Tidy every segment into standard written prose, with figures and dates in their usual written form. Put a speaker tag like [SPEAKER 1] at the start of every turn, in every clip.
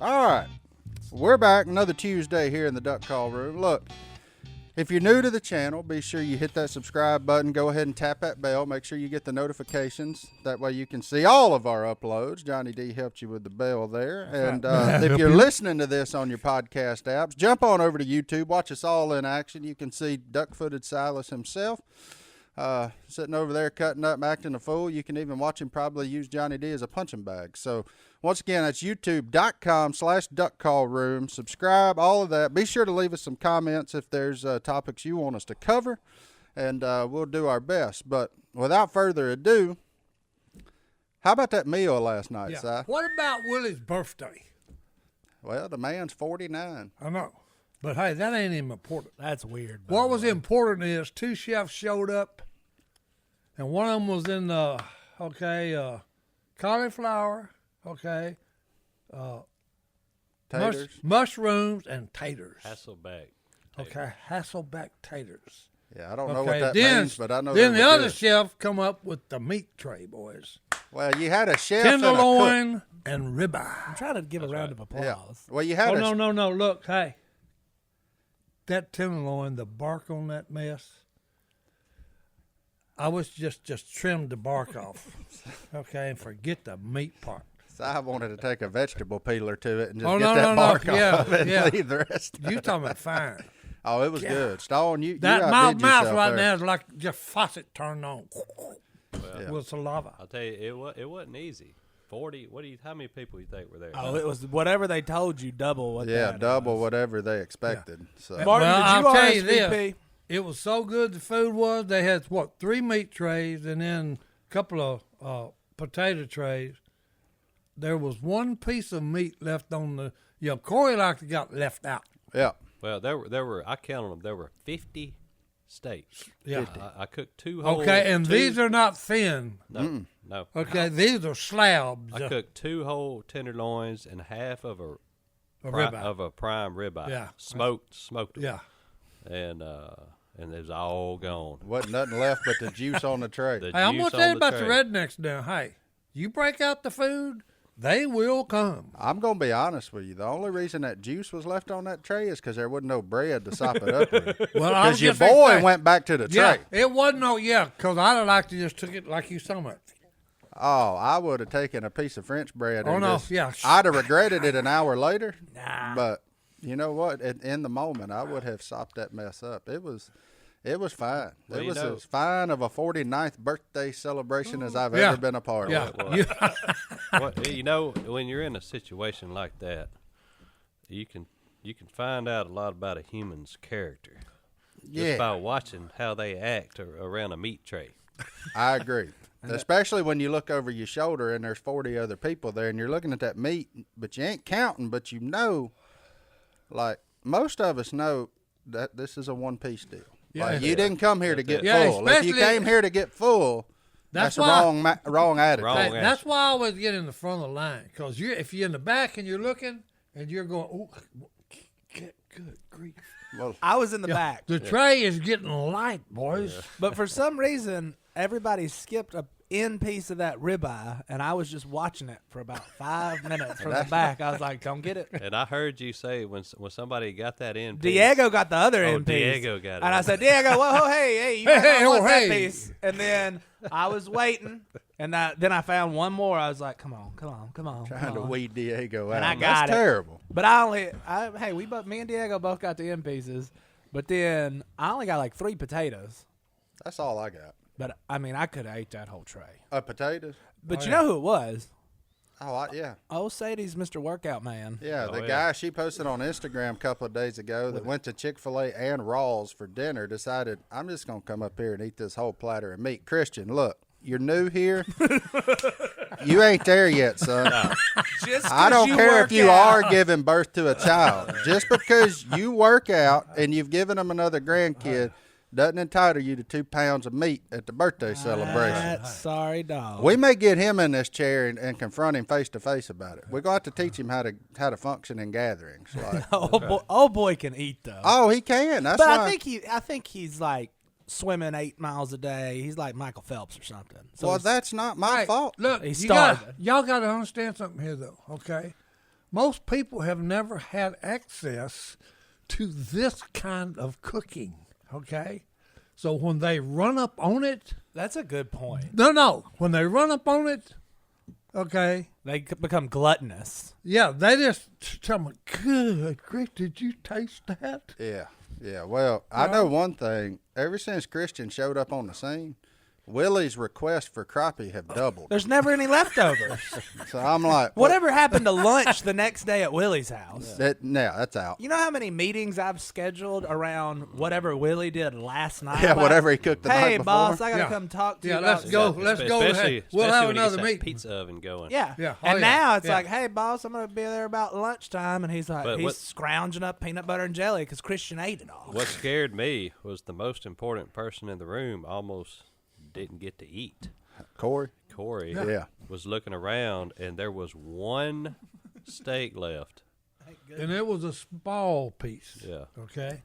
[SPEAKER 1] All right, we're back another Tuesday here in the Duck Call Room. Look, if you're new to the channel, be sure you hit that subscribe button. Go ahead and tap that bell. Make sure you get the notifications. That way you can see all of our uploads. Johnny D helped you with the bell there. And if you're listening to this on your podcast apps, jump on over to YouTube. Watch us all in action. You can see Duck-Footed Silas himself sitting over there cutting up, acting a fool. You can even watch him probably use Johnny D as a punching bag. So once again, that's youtube.com/duckcallroom. Subscribe, all of that. Be sure to leave us some comments if there's topics you want us to cover, and we'll do our best. But without further ado, how about that meal last night, Si?
[SPEAKER 2] What about Willie's birthday?
[SPEAKER 1] Well, the man's 49.
[SPEAKER 2] I know. But, hey, that ain't even important.
[SPEAKER 3] That's weird.
[SPEAKER 2] What was important is two chefs showed up, and one of them was in the, cauliflower,
[SPEAKER 1] Taters.
[SPEAKER 2] mushrooms and taters.
[SPEAKER 4] Hasselback.
[SPEAKER 2] Okay, Hasselback taters.
[SPEAKER 1] Yeah, I don't know what that
[SPEAKER 2] then,
[SPEAKER 1] means, but I know
[SPEAKER 2] Then
[SPEAKER 1] they
[SPEAKER 2] the
[SPEAKER 1] were
[SPEAKER 2] other
[SPEAKER 1] good.
[SPEAKER 2] chef come up with the meat tray, boys.
[SPEAKER 1] Well, you had a chef and a cook.
[SPEAKER 2] Tenderloin and ribeye.
[SPEAKER 3] I'm trying to give a round of applause.
[SPEAKER 1] Yeah. Well, you had
[SPEAKER 2] No. Look, hey. That tenderloin, the bark on that mess, I was just trimmed the bark off, and forget the meat part.
[SPEAKER 1] So I wanted to take a vegetable peeler to it and just
[SPEAKER 2] Oh,
[SPEAKER 1] get
[SPEAKER 2] no,
[SPEAKER 1] that
[SPEAKER 2] no, no.
[SPEAKER 1] bark
[SPEAKER 2] Yeah,
[SPEAKER 1] off and
[SPEAKER 2] yeah.
[SPEAKER 1] leave the rest.
[SPEAKER 2] You talking about fine.
[SPEAKER 1] Oh, it was good. Stone, you
[SPEAKER 2] That
[SPEAKER 1] outdid
[SPEAKER 2] mouth
[SPEAKER 1] yourself
[SPEAKER 2] right
[SPEAKER 1] there.
[SPEAKER 2] now is like just faucet turned on
[SPEAKER 1] Yeah.
[SPEAKER 2] with saliva.
[SPEAKER 4] I'll tell you, it wasn't easy. 40. How many people you think were there?
[SPEAKER 3] Oh, it was whatever they told you, double what
[SPEAKER 1] Yeah,
[SPEAKER 3] that
[SPEAKER 1] double
[SPEAKER 3] was.
[SPEAKER 1] whatever they expected. So
[SPEAKER 3] Martin,
[SPEAKER 2] Well,
[SPEAKER 3] did
[SPEAKER 2] I'll
[SPEAKER 3] you
[SPEAKER 2] tell you
[SPEAKER 3] RSVP?
[SPEAKER 2] this. It was so good the food was. They had, 3 meat trays and then a couple of potato trays. There was one piece of meat left on the, Corey liked got left out.
[SPEAKER 1] yeah,
[SPEAKER 4] Well, there were. I counted them. There were 50 steaks.
[SPEAKER 2] Yeah.
[SPEAKER 4] I cooked 2 whole.
[SPEAKER 2] Okay, and these are not thin.
[SPEAKER 4] No.
[SPEAKER 2] Okay, these are slabs.
[SPEAKER 4] I cooked 2 whole tenderloins and half of a
[SPEAKER 2] ribeye.
[SPEAKER 4] prime ribeye.
[SPEAKER 2] Yeah.
[SPEAKER 4] smoked them.
[SPEAKER 2] Yeah.
[SPEAKER 4] And it was all gone.
[SPEAKER 1] wasn't nothing left but the juice on the tray.
[SPEAKER 4] The
[SPEAKER 2] Hey, I'm going
[SPEAKER 4] juice
[SPEAKER 2] to tell you
[SPEAKER 4] on the
[SPEAKER 2] about the
[SPEAKER 4] tray.
[SPEAKER 2] rednecks now. Hey, you break out the food, they will come.
[SPEAKER 1] I'm gonna be honest with you. The only reason that juice was left on that tray is because there wasn't no bread to sop it up with.
[SPEAKER 2] Well, I was
[SPEAKER 1] Because your
[SPEAKER 2] just gonna
[SPEAKER 1] boy
[SPEAKER 2] say,
[SPEAKER 1] went back to the
[SPEAKER 2] yeah,
[SPEAKER 1] tray.
[SPEAKER 2] it wasn't because I'd have liked to just took it like you so much.
[SPEAKER 1] Oh, I would have taken a piece of French bread.
[SPEAKER 2] Oh,
[SPEAKER 1] and
[SPEAKER 2] no,
[SPEAKER 1] just-
[SPEAKER 2] yeah.
[SPEAKER 1] I'd have regretted it an hour later.
[SPEAKER 3] Nah.
[SPEAKER 1] But you know what? In the moment, I would have sopped that mess up. It was fine.
[SPEAKER 4] Well,
[SPEAKER 1] it was
[SPEAKER 4] know-
[SPEAKER 1] as fine of a 49th birthday celebration as I've
[SPEAKER 2] Yeah.
[SPEAKER 1] ever been a part
[SPEAKER 2] Yeah.
[SPEAKER 1] of.
[SPEAKER 4] When you're in a situation like that, you can find out a lot about a human's character just by watching how they act around a meat tray.
[SPEAKER 1] I agree. Especially when you look over your shoulder and there's 40 other people there and you're looking at that meat, but you ain't counting, but you know, like most of us know that this is a one-piece deal.
[SPEAKER 2] Yeah.
[SPEAKER 1] Like, you didn't come here to get
[SPEAKER 2] Yeah,
[SPEAKER 1] full. If you
[SPEAKER 2] especially-
[SPEAKER 1] came here to get full, that's
[SPEAKER 2] why-
[SPEAKER 1] wrong attitude.
[SPEAKER 4] Wrong.
[SPEAKER 2] Hey, that's why I always get in the front of the line because if you're in the back and you're looking and you're going, oh, good grief.
[SPEAKER 1] Well,
[SPEAKER 3] I was in the back,
[SPEAKER 2] The tray is getting light, boys.
[SPEAKER 3] but for some reason, everybody skipped a end piece of that ribeye, and I was just watching it for about 5 minutes from the back. I was like, "Don't get it."
[SPEAKER 4] And I heard you say when somebody got that in piece,
[SPEAKER 3] Diego got the other end piece.
[SPEAKER 4] Diego got it.
[SPEAKER 3] And I said, Diego, whoa, hey, you might
[SPEAKER 2] Hey,
[SPEAKER 3] not want
[SPEAKER 2] oh,
[SPEAKER 3] that
[SPEAKER 2] hey.
[SPEAKER 3] piece. And then I was waiting, and then I found one more. I was like, come on.
[SPEAKER 1] trying to weed Diego out.
[SPEAKER 3] And I got
[SPEAKER 1] That's
[SPEAKER 3] it.
[SPEAKER 1] terrible.
[SPEAKER 3] But me and Diego both got the end pieces. But then I only got like 3 potatoes.
[SPEAKER 1] That's all I got.
[SPEAKER 3] But, I mean, I could have ate that whole tray.
[SPEAKER 1] Potatoes?
[SPEAKER 3] But
[SPEAKER 2] Oh,
[SPEAKER 3] you
[SPEAKER 2] yeah.
[SPEAKER 3] know who it was?
[SPEAKER 1] Oh, yeah.
[SPEAKER 3] Oh, Sadie's Mr. Workout Man.
[SPEAKER 1] Yeah,
[SPEAKER 4] Oh,
[SPEAKER 1] the
[SPEAKER 4] yeah.
[SPEAKER 1] guy she posted on Instagram a couple of days ago that went to Chick-fil-A and Rawls for dinner decided, I'm just going to come up here and eat this whole platter of meat. Christian, look, you're new here. You ain't there yet, son.
[SPEAKER 3] Just
[SPEAKER 1] I don't
[SPEAKER 3] you
[SPEAKER 1] care
[SPEAKER 3] work
[SPEAKER 1] if you
[SPEAKER 3] out.
[SPEAKER 1] are giving birth to a child. Just because you work out and you've given them another grandkid doesn't entitle you to 2 pounds of meat at the birthday celebration.
[SPEAKER 3] Sorry, dog.
[SPEAKER 1] We may get him in this chair and confront him face to face about it. We're going to have to teach him how to function in gatherings. Like,
[SPEAKER 3] Old boy can eat though.
[SPEAKER 1] oh, he can. That's
[SPEAKER 3] but
[SPEAKER 1] why.
[SPEAKER 3] I think he's like swimming 8 miles a day. He's like Michael Phelps or something. So
[SPEAKER 1] Well,
[SPEAKER 3] he's-
[SPEAKER 1] that's not my fault.
[SPEAKER 2] Look,
[SPEAKER 3] He
[SPEAKER 2] y'all
[SPEAKER 3] starving.
[SPEAKER 2] got to understand something here, though, okay? most people have never had access to this kind of cooking, okay? So when they run up on it,
[SPEAKER 3] That's a good point.
[SPEAKER 2] no, when they run up on it, okay,
[SPEAKER 3] They become gluttonous.
[SPEAKER 2] yeah, they just tell me, good grief, did you taste that?
[SPEAKER 1] Yeah. Yeah. Well, I know one thing. Ever since Christian showed up on the scene, Willie's requests for crappie have doubled.
[SPEAKER 3] There's never any leftovers.
[SPEAKER 1] So I'm like,
[SPEAKER 3] Whatever happened to lunch the next day at Willie's house?
[SPEAKER 1] that's out.
[SPEAKER 3] You know how many meetings I've scheduled around whatever Willie did last night?
[SPEAKER 1] Yeah,
[SPEAKER 3] Like,
[SPEAKER 1] whatever he cooked the night
[SPEAKER 3] Hey,
[SPEAKER 1] before.
[SPEAKER 3] boss, I got to
[SPEAKER 2] Yeah.
[SPEAKER 3] come talk to you
[SPEAKER 2] Yeah,
[SPEAKER 3] about
[SPEAKER 2] let's go.
[SPEAKER 3] this."
[SPEAKER 2] Let's go.
[SPEAKER 4] Especially
[SPEAKER 2] We'll have
[SPEAKER 4] when he
[SPEAKER 2] another
[SPEAKER 4] gets that
[SPEAKER 2] meeting.
[SPEAKER 4] pizza oven going.
[SPEAKER 3] Yeah.
[SPEAKER 2] Yeah.
[SPEAKER 3] And
[SPEAKER 2] Oh,
[SPEAKER 3] now
[SPEAKER 2] yeah.
[SPEAKER 3] it's
[SPEAKER 2] Yeah.
[SPEAKER 3] like, hey, boss, I'm going to be there about lunchtime. And he's like,
[SPEAKER 4] But
[SPEAKER 3] he's
[SPEAKER 4] what-
[SPEAKER 3] scrounging up peanut butter and jelly because Christian ate it all.
[SPEAKER 4] What scared me was the most important person in the room almost didn't get to eat.
[SPEAKER 1] Corey?
[SPEAKER 4] Corey
[SPEAKER 1] Yeah.
[SPEAKER 4] was looking around, and there was one steak left.
[SPEAKER 2] And it was a small piece.
[SPEAKER 4] Yeah.
[SPEAKER 2] Okay.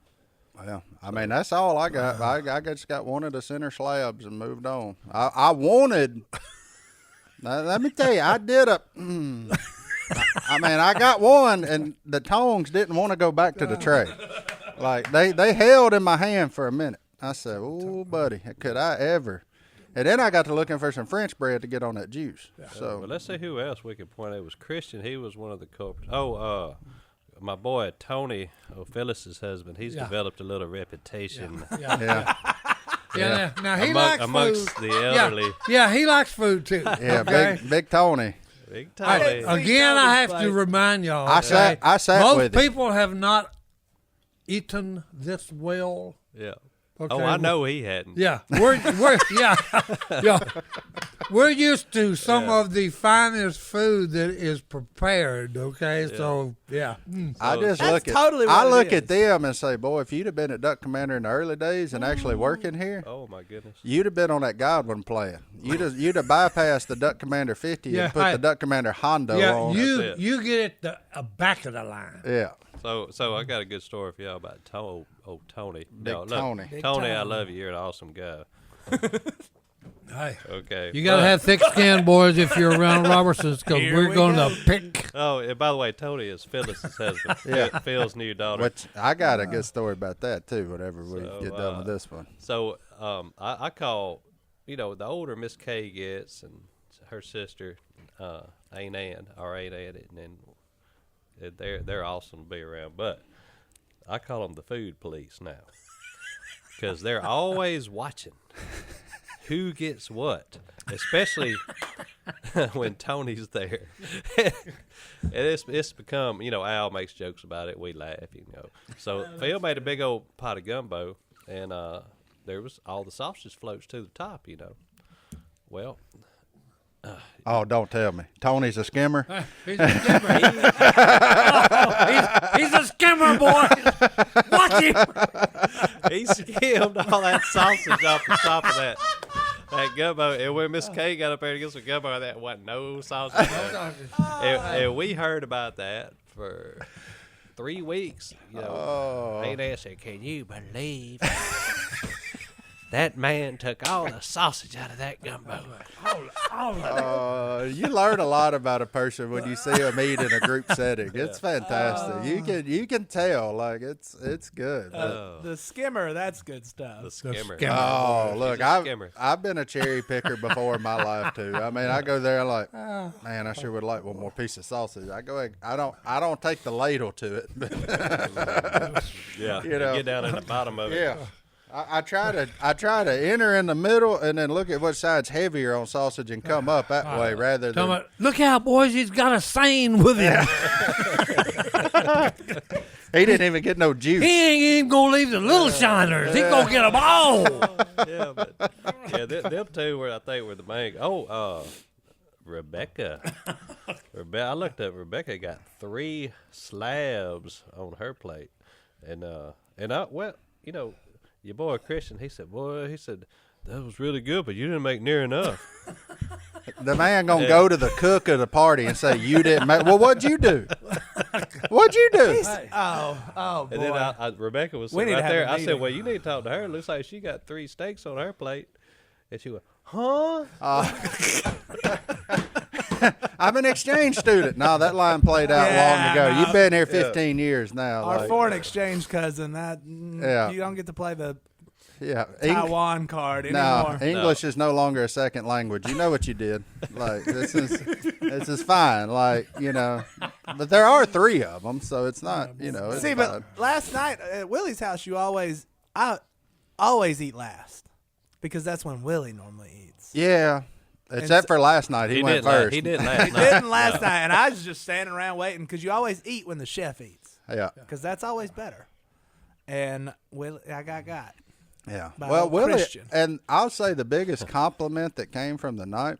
[SPEAKER 1] Well, I mean, that's all I got. I just got one of the center slabs and moved on. I wanted. Now, let me tell you, I did a. I mean, I got one, and the tongs didn't want to go back to the tray. Like they held in my hand for a minute. I said, "Oh, buddy, could I ever?" And then I got to looking for some French bread to get on that juice. So
[SPEAKER 4] Well, let's see who else we could point out. It was Christian. He was one of the culprits. Oh, my boy Tony, Phyllis's husband. He's
[SPEAKER 2] Yeah.
[SPEAKER 4] developed a little reputation
[SPEAKER 1] yeah,
[SPEAKER 2] Yeah. Now he likes
[SPEAKER 4] amongst
[SPEAKER 2] food.
[SPEAKER 4] the elderly.
[SPEAKER 2] Yeah, he likes food too.
[SPEAKER 1] yeah,
[SPEAKER 2] okay?
[SPEAKER 1] big Tony.
[SPEAKER 4] Big
[SPEAKER 2] I-
[SPEAKER 4] Tony.
[SPEAKER 2] again, I have to remind y'all.
[SPEAKER 1] I sat-
[SPEAKER 2] okay?
[SPEAKER 1] I sat
[SPEAKER 2] Most
[SPEAKER 1] with him.
[SPEAKER 2] people have not eaten this well.
[SPEAKER 4] Yeah.
[SPEAKER 2] Okay.
[SPEAKER 4] Oh, I know he hadn't.
[SPEAKER 2] Yeah, we're yeah. We're used to some of the finest food that is prepared. Okay, so yeah.
[SPEAKER 1] I just
[SPEAKER 3] That's
[SPEAKER 1] look at
[SPEAKER 3] totally
[SPEAKER 1] I
[SPEAKER 3] what it
[SPEAKER 1] look
[SPEAKER 3] is.
[SPEAKER 1] at them and say, boy, if you'd have been at Duck Commander in the early days and actually working here,
[SPEAKER 4] Oh my goodness.
[SPEAKER 1] you'd have been on that Godwin plan. You'd have bypassed the Duck Commander 50
[SPEAKER 2] Yeah,
[SPEAKER 1] and put
[SPEAKER 2] hey.
[SPEAKER 1] the Duck Commander Hondo
[SPEAKER 2] Yeah,
[SPEAKER 1] on.
[SPEAKER 2] you
[SPEAKER 4] That's it.
[SPEAKER 2] you get at the back of the line.
[SPEAKER 1] Yeah.
[SPEAKER 4] So I got a good story for y'all about old Tony.
[SPEAKER 1] Big Tony.
[SPEAKER 3] Big
[SPEAKER 4] Tony, I
[SPEAKER 3] Tony.
[SPEAKER 4] love you. You're an awesome guy.
[SPEAKER 2] Hey,
[SPEAKER 4] Okay.
[SPEAKER 2] you gotta have thick skin, boys, if you're around Robertsons, because
[SPEAKER 3] Here
[SPEAKER 2] we're
[SPEAKER 3] we
[SPEAKER 2] going
[SPEAKER 3] go.
[SPEAKER 2] to pick.
[SPEAKER 4] Oh, and by the way, Tony is Phyllis's husband.
[SPEAKER 1] Yeah.
[SPEAKER 4] Phil's new daughter.
[SPEAKER 1] Which I got a good story about that too, whenever we
[SPEAKER 4] So,
[SPEAKER 1] get done with this one.
[SPEAKER 4] So I call, the older Miss Kay gets, and her sister Aunt Ann, and then they're awesome to be around. But I call them the food police now because they're always watching who gets what, especially when Tony's there. And it's become, Al makes jokes about it. We laugh, So Phil made a big old pot of gumbo, and there was all the sausage floats to the top, Well,
[SPEAKER 1] Oh, don't tell me. Tony's a skimmer.
[SPEAKER 2] He's a skimmer. He's a skimmer, boy. Watch him.
[SPEAKER 4] he skimmed all that sausage off the top of that gumbo. And when Miss Kay got up there to get some gumbo, that wasn't no sausage. And we heard about that for 3 weeks. Aunt Ann said, "Can you believe that man took all the sausage out of that gumbo?"
[SPEAKER 1] You learn a lot about a person when you see them eat in a group setting. It's fantastic. You can tell, like it's good. but-
[SPEAKER 3] The skimmer, that's good stuff.
[SPEAKER 4] The skimmer.
[SPEAKER 2] skimmer.
[SPEAKER 1] Oh,
[SPEAKER 4] She's
[SPEAKER 1] look,
[SPEAKER 4] a skimmer.
[SPEAKER 1] I've been a cherry picker before in my life too. I mean, I go there like, man, I sure would like one more piece of sausage. I don't take the ladle to it. But
[SPEAKER 4] Yeah,
[SPEAKER 1] You know.
[SPEAKER 4] get down in the bottom of it.
[SPEAKER 1] yeah, I try to enter in the middle and then look at what side's heavier on sausage and come up that way rather
[SPEAKER 2] Tell
[SPEAKER 1] than.
[SPEAKER 2] me, look out, boys. He's got a seine with him.
[SPEAKER 1] He didn't even get no juice.
[SPEAKER 2] He ain't even going to leave the little shiners. He's going to get them all.
[SPEAKER 4] Yeah, but them two were, I think, were the main. Rebecca. I looked up. Rebecca got 3 slabs on her plate, and your boy Christian, he said, that was really good, but you didn't make near enough.
[SPEAKER 1] The man gonna go to the cook of the party and say you didn't make. Well, what'd you do? What'd you do?
[SPEAKER 3] Oh, boy.
[SPEAKER 4] And then Rebecca was
[SPEAKER 3] We
[SPEAKER 4] sitting
[SPEAKER 3] need to
[SPEAKER 4] right
[SPEAKER 3] have
[SPEAKER 4] there.
[SPEAKER 3] a
[SPEAKER 4] I said,
[SPEAKER 3] meeting.
[SPEAKER 4] "Well, you need to talk to her. It looks like she got 3 steaks on her plate." And she went, "Huh?"
[SPEAKER 1] I'm an exchange student. No, that line played out long ago.
[SPEAKER 3] no.
[SPEAKER 1] You've been here 15 years now.
[SPEAKER 3] Our
[SPEAKER 1] like,
[SPEAKER 3] foreign exchange cousin, you don't get to play the Taiwan card anymore.
[SPEAKER 1] No, English is no longer a second language. You know what you did. Like this is fine. Like but there are 3 of them, so it's not. It's
[SPEAKER 3] See,
[SPEAKER 1] fine.
[SPEAKER 3] but last night at Willie's house, I always eat last because that's when Willie normally eats.
[SPEAKER 1] Yeah, except for last night, he went first.
[SPEAKER 4] He didn't last
[SPEAKER 3] He
[SPEAKER 4] night.
[SPEAKER 3] didn't last night, and I was just standing around waiting because you always eat when the chef eats.
[SPEAKER 1] Yeah,
[SPEAKER 3] because that's always better. And Willie, I got.
[SPEAKER 1] Yeah.
[SPEAKER 3] By
[SPEAKER 1] Well,
[SPEAKER 3] old
[SPEAKER 1] Willie,
[SPEAKER 3] Christian.
[SPEAKER 1] and I'll say the biggest compliment that came from the night,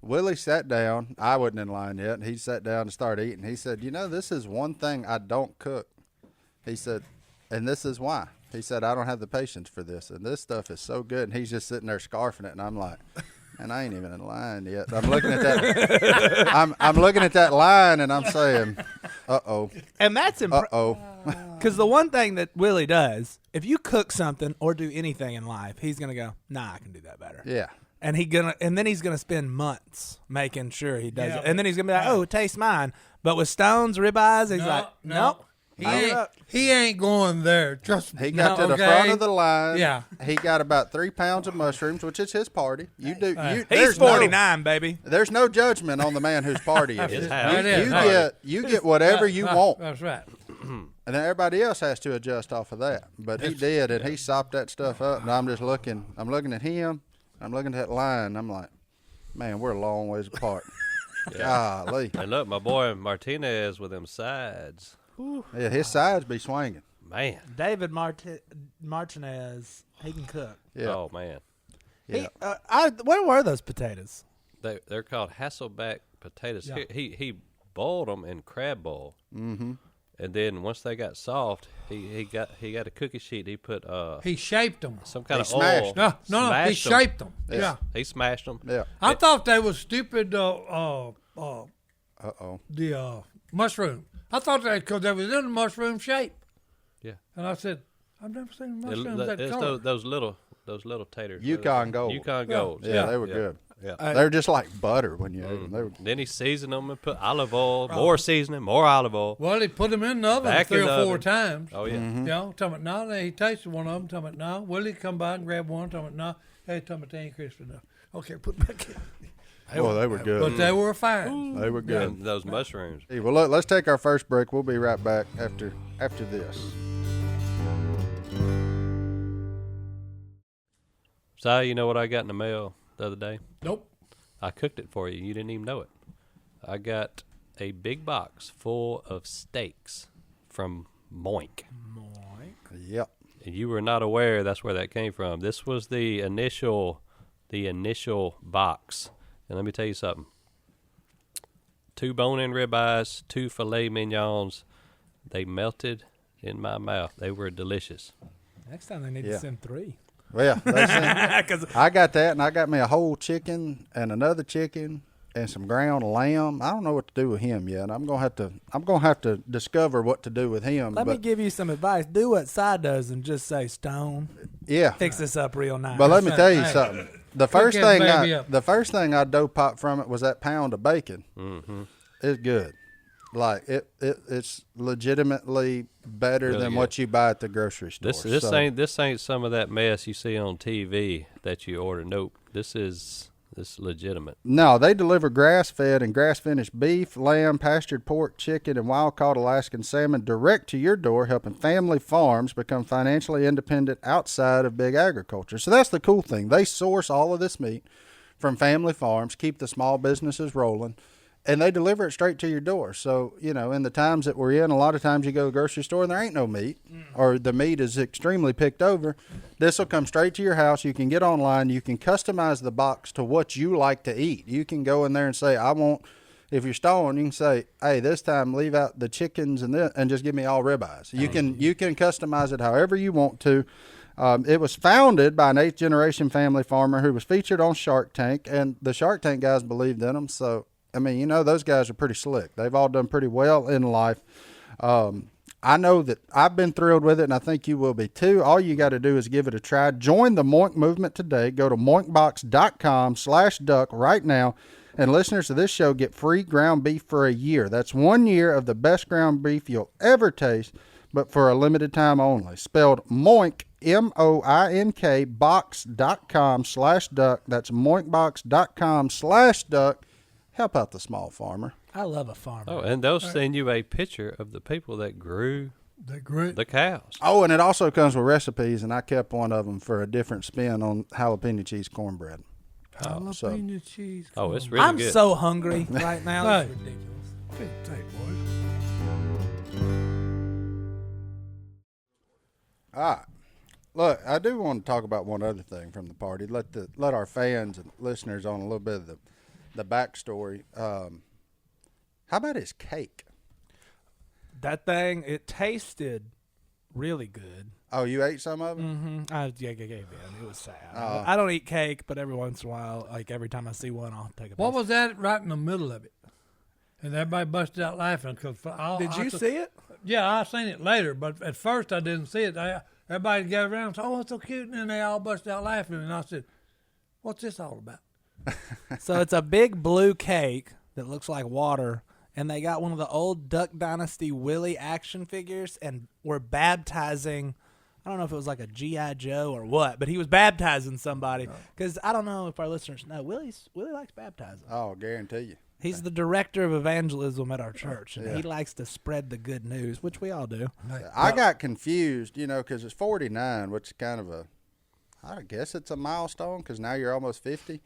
[SPEAKER 1] Willie sat down. I wasn't in line yet. And he sat down and started eating. He said, this is one thing I don't cook. He said, and this is why. He said, I don't have the patience for this. And this stuff is so good. And he's just sitting there scarfing it. And I'm like, and I ain't even in line yet. I'm looking at that. I'm looking at that line and I'm saying, uh-oh.
[SPEAKER 3] And that's
[SPEAKER 1] Uh-oh.
[SPEAKER 3] because the one thing that Willie does, if you cook something or do anything in life, he's gonna go, nah, I can do that better.
[SPEAKER 1] Yeah.
[SPEAKER 3] And then he's gonna spend months making sure he does
[SPEAKER 2] Yeah,
[SPEAKER 3] it. And then he's gonna be like, oh, taste mine. But with Stone's ribeyes, he's like, nope.
[SPEAKER 2] He ain't going there. Trust me.
[SPEAKER 1] He got to the
[SPEAKER 2] okay?
[SPEAKER 1] front of the line.
[SPEAKER 2] Yeah.
[SPEAKER 1] He got about 3 pounds of mushrooms, which is his party. You do.
[SPEAKER 3] He's
[SPEAKER 1] There's
[SPEAKER 3] 49, baby.
[SPEAKER 1] There's no judgment on the man whose party it is.
[SPEAKER 4] That
[SPEAKER 2] is.
[SPEAKER 1] You get whatever you want,
[SPEAKER 2] That's right.
[SPEAKER 1] and then everybody else has to adjust off of that. But he did, and he sopped that stuff up. And I'm just looking. I'm looking at him. I'm looking at that line. I'm like, man, we're a long ways apart. Golly.
[SPEAKER 4] And look, my boy Martinez with them sides.
[SPEAKER 1] Yeah, his sides be swinging.
[SPEAKER 4] Man.
[SPEAKER 3] David Martinez, he can cook.
[SPEAKER 1] Yeah.
[SPEAKER 4] Oh, man.
[SPEAKER 1] Yeah.
[SPEAKER 3] What were those potatoes?
[SPEAKER 4] They're called Hasselback potatoes.
[SPEAKER 3] Yeah.
[SPEAKER 4] He boiled them in crab boil.
[SPEAKER 1] Mm-hmm.
[SPEAKER 4] And then once they got soft, he got a cookie sheet. He put
[SPEAKER 2] He shaped them.
[SPEAKER 4] some kind of
[SPEAKER 1] smashed
[SPEAKER 4] oil.
[SPEAKER 2] No, he
[SPEAKER 4] Smashed 'em.
[SPEAKER 2] shaped them. Yeah.
[SPEAKER 4] He smashed them.
[SPEAKER 1] Yeah.
[SPEAKER 2] I thought they was stupid. The mushroom. I thought that because they was in the mushroom shape.
[SPEAKER 4] Yeah.
[SPEAKER 2] And I said, I've never seen mushrooms that
[SPEAKER 4] It's
[SPEAKER 2] color.
[SPEAKER 4] those little taters.
[SPEAKER 1] Yukon Gold.
[SPEAKER 4] Yukon Golds.
[SPEAKER 1] Yeah, they were good.
[SPEAKER 4] Yeah.
[SPEAKER 1] They're just like butter when you ate them. They were,
[SPEAKER 4] Then he seasoned them and put olive oil, more seasoning, more olive oil.
[SPEAKER 2] Well, he put them in the oven
[SPEAKER 4] Back
[SPEAKER 2] 3
[SPEAKER 4] in
[SPEAKER 2] or
[SPEAKER 4] the
[SPEAKER 2] 4
[SPEAKER 4] oven.
[SPEAKER 2] times.
[SPEAKER 4] Oh, yeah.
[SPEAKER 1] Mm-hmm.
[SPEAKER 2] You know, talking about, no, then he tasted one of them, talking about, no. Willie come by and grab one, talking about, no. Hey, talking about, they ain't crispy enough. Okay, put it back in.
[SPEAKER 1] well, they were good.
[SPEAKER 2] But they were fine.
[SPEAKER 1] They were good.
[SPEAKER 4] And those mushrooms.
[SPEAKER 1] Hey, well, look, let's take our first break. We'll be right back after this.
[SPEAKER 4] Si, you know what I got in the mail the other day?
[SPEAKER 2] Nope.
[SPEAKER 4] I cooked it for you. You didn't even know it. I got a big box full of steaks from Moink.
[SPEAKER 1] Yep.
[SPEAKER 4] And you were not aware that's where that came from. This was the initial box. And let me tell you something. 2 bone-in ribeyes, 2 filet mignons. They melted in my mouth. They were delicious.
[SPEAKER 3] Next time they need
[SPEAKER 1] Yeah.
[SPEAKER 3] to send 3.
[SPEAKER 1] Well, I got that, and I got me a whole chicken and another chicken and some ground lamb. I don't know what to do with him yet. I'm gonna have to discover what to do with him.
[SPEAKER 3] Let me give you some advice. Do what Si does and just say, Stone,
[SPEAKER 1] Yeah.
[SPEAKER 3] fix this up real nice.
[SPEAKER 1] But let me tell you
[SPEAKER 2] Hey,
[SPEAKER 1] something. The
[SPEAKER 2] cook
[SPEAKER 1] first
[SPEAKER 2] that
[SPEAKER 1] thing
[SPEAKER 2] baby up.
[SPEAKER 1] the first thing I dough popped from it was that pound of bacon.
[SPEAKER 4] Mm-hmm.
[SPEAKER 1] It's good. Like it's legitimately better
[SPEAKER 4] Really
[SPEAKER 1] than
[SPEAKER 4] good.
[SPEAKER 1] what you buy at the grocery store.
[SPEAKER 4] This ain't some of that mess you see on TV that you order. Nope. This is legitimate.
[SPEAKER 1] No, they deliver grass-fed and grass-finished beef, lamb, pastured pork, chicken, and wild-caught Alaskan salmon direct to your door, helping family farms become financially independent outside of big agriculture. So that's the cool thing. They source all of this meat from family farms, keep the small businesses rolling, and they deliver it straight to your door. So, in the times that we're in, a lot of times you go to the grocery store and there ain't no meat, or the meat is extremely picked over. This will come straight to your house. You can get online. You can customize the box to what you like to eat. You can go in there and say, if you're Stone, you can say, hey, this time leave out the chickens and just give me all ribeyes. You can customize it however you want to. It was founded by an 8th-generation family farmer who was featured on Shark Tank, and the Shark Tank guys believed in him. So, those guys are pretty slick. They've all done pretty well in life. I know that I've been thrilled with it, and I think you will be too. All you got to do is give it a try. Join the Moink movement today. Go to moinkbox.com/duck right now And listeners of this show get free ground beef for a year. That's 1 year of the best ground beef you'll ever taste, but for a limited time only. Spelled Moink, M-O-I-N-K, box.com/duck. That's moinkbox.com/duck. Help out the small farmer.
[SPEAKER 3] I love a farmer.
[SPEAKER 4] Oh, and they'll send you a picture of the people that grew the cows.
[SPEAKER 1] Oh, and it also comes with recipes, and I kept one of them for a different spin on jalapeno cheese cornbread.
[SPEAKER 2] Jalapeno cheese.
[SPEAKER 4] Oh, it's really
[SPEAKER 3] I'm
[SPEAKER 4] good.
[SPEAKER 3] so hungry right now.
[SPEAKER 2] Hey.
[SPEAKER 3] It's ridiculous.
[SPEAKER 2] Take, boys.
[SPEAKER 1] All right. Look, I do want to talk about one other thing from the party. Let our fans and listeners on a little bit of the backstory. How about his cake?
[SPEAKER 3] That thing, it tasted really good.
[SPEAKER 1] Oh, you ate some of it?
[SPEAKER 3] Mm-hmm. I gave in. It was sad.
[SPEAKER 1] Oh.
[SPEAKER 3] I don't eat cake, but every once in a while, like every time I see one, I'll take a piece.
[SPEAKER 2] What was that right in the middle of it? And everybody busted out laughing.
[SPEAKER 3] Did you see it?
[SPEAKER 2] Yeah, I seen it later, but at first I didn't see it. Everybody gathered around and said, "Oh, it's so cute," and then they all busted out laughing. And I said, "What's this all about?"
[SPEAKER 3] So it's a big blue cake that looks like water, and they got one of the old Duck Dynasty Willie action figures, and were baptizing. I don't know if it was like a G.I. Joe or what, but he was baptizing somebody. Because I don't know if our listeners know, Willie likes baptizing.
[SPEAKER 1] Oh, I guarantee you.
[SPEAKER 3] He's the director of evangelism at our church, and
[SPEAKER 1] Yeah.
[SPEAKER 3] he likes to spread the good news, which we all do.
[SPEAKER 1] I got confused, because it's 49, which is kind of I guess it's a milestone because now you're almost 50.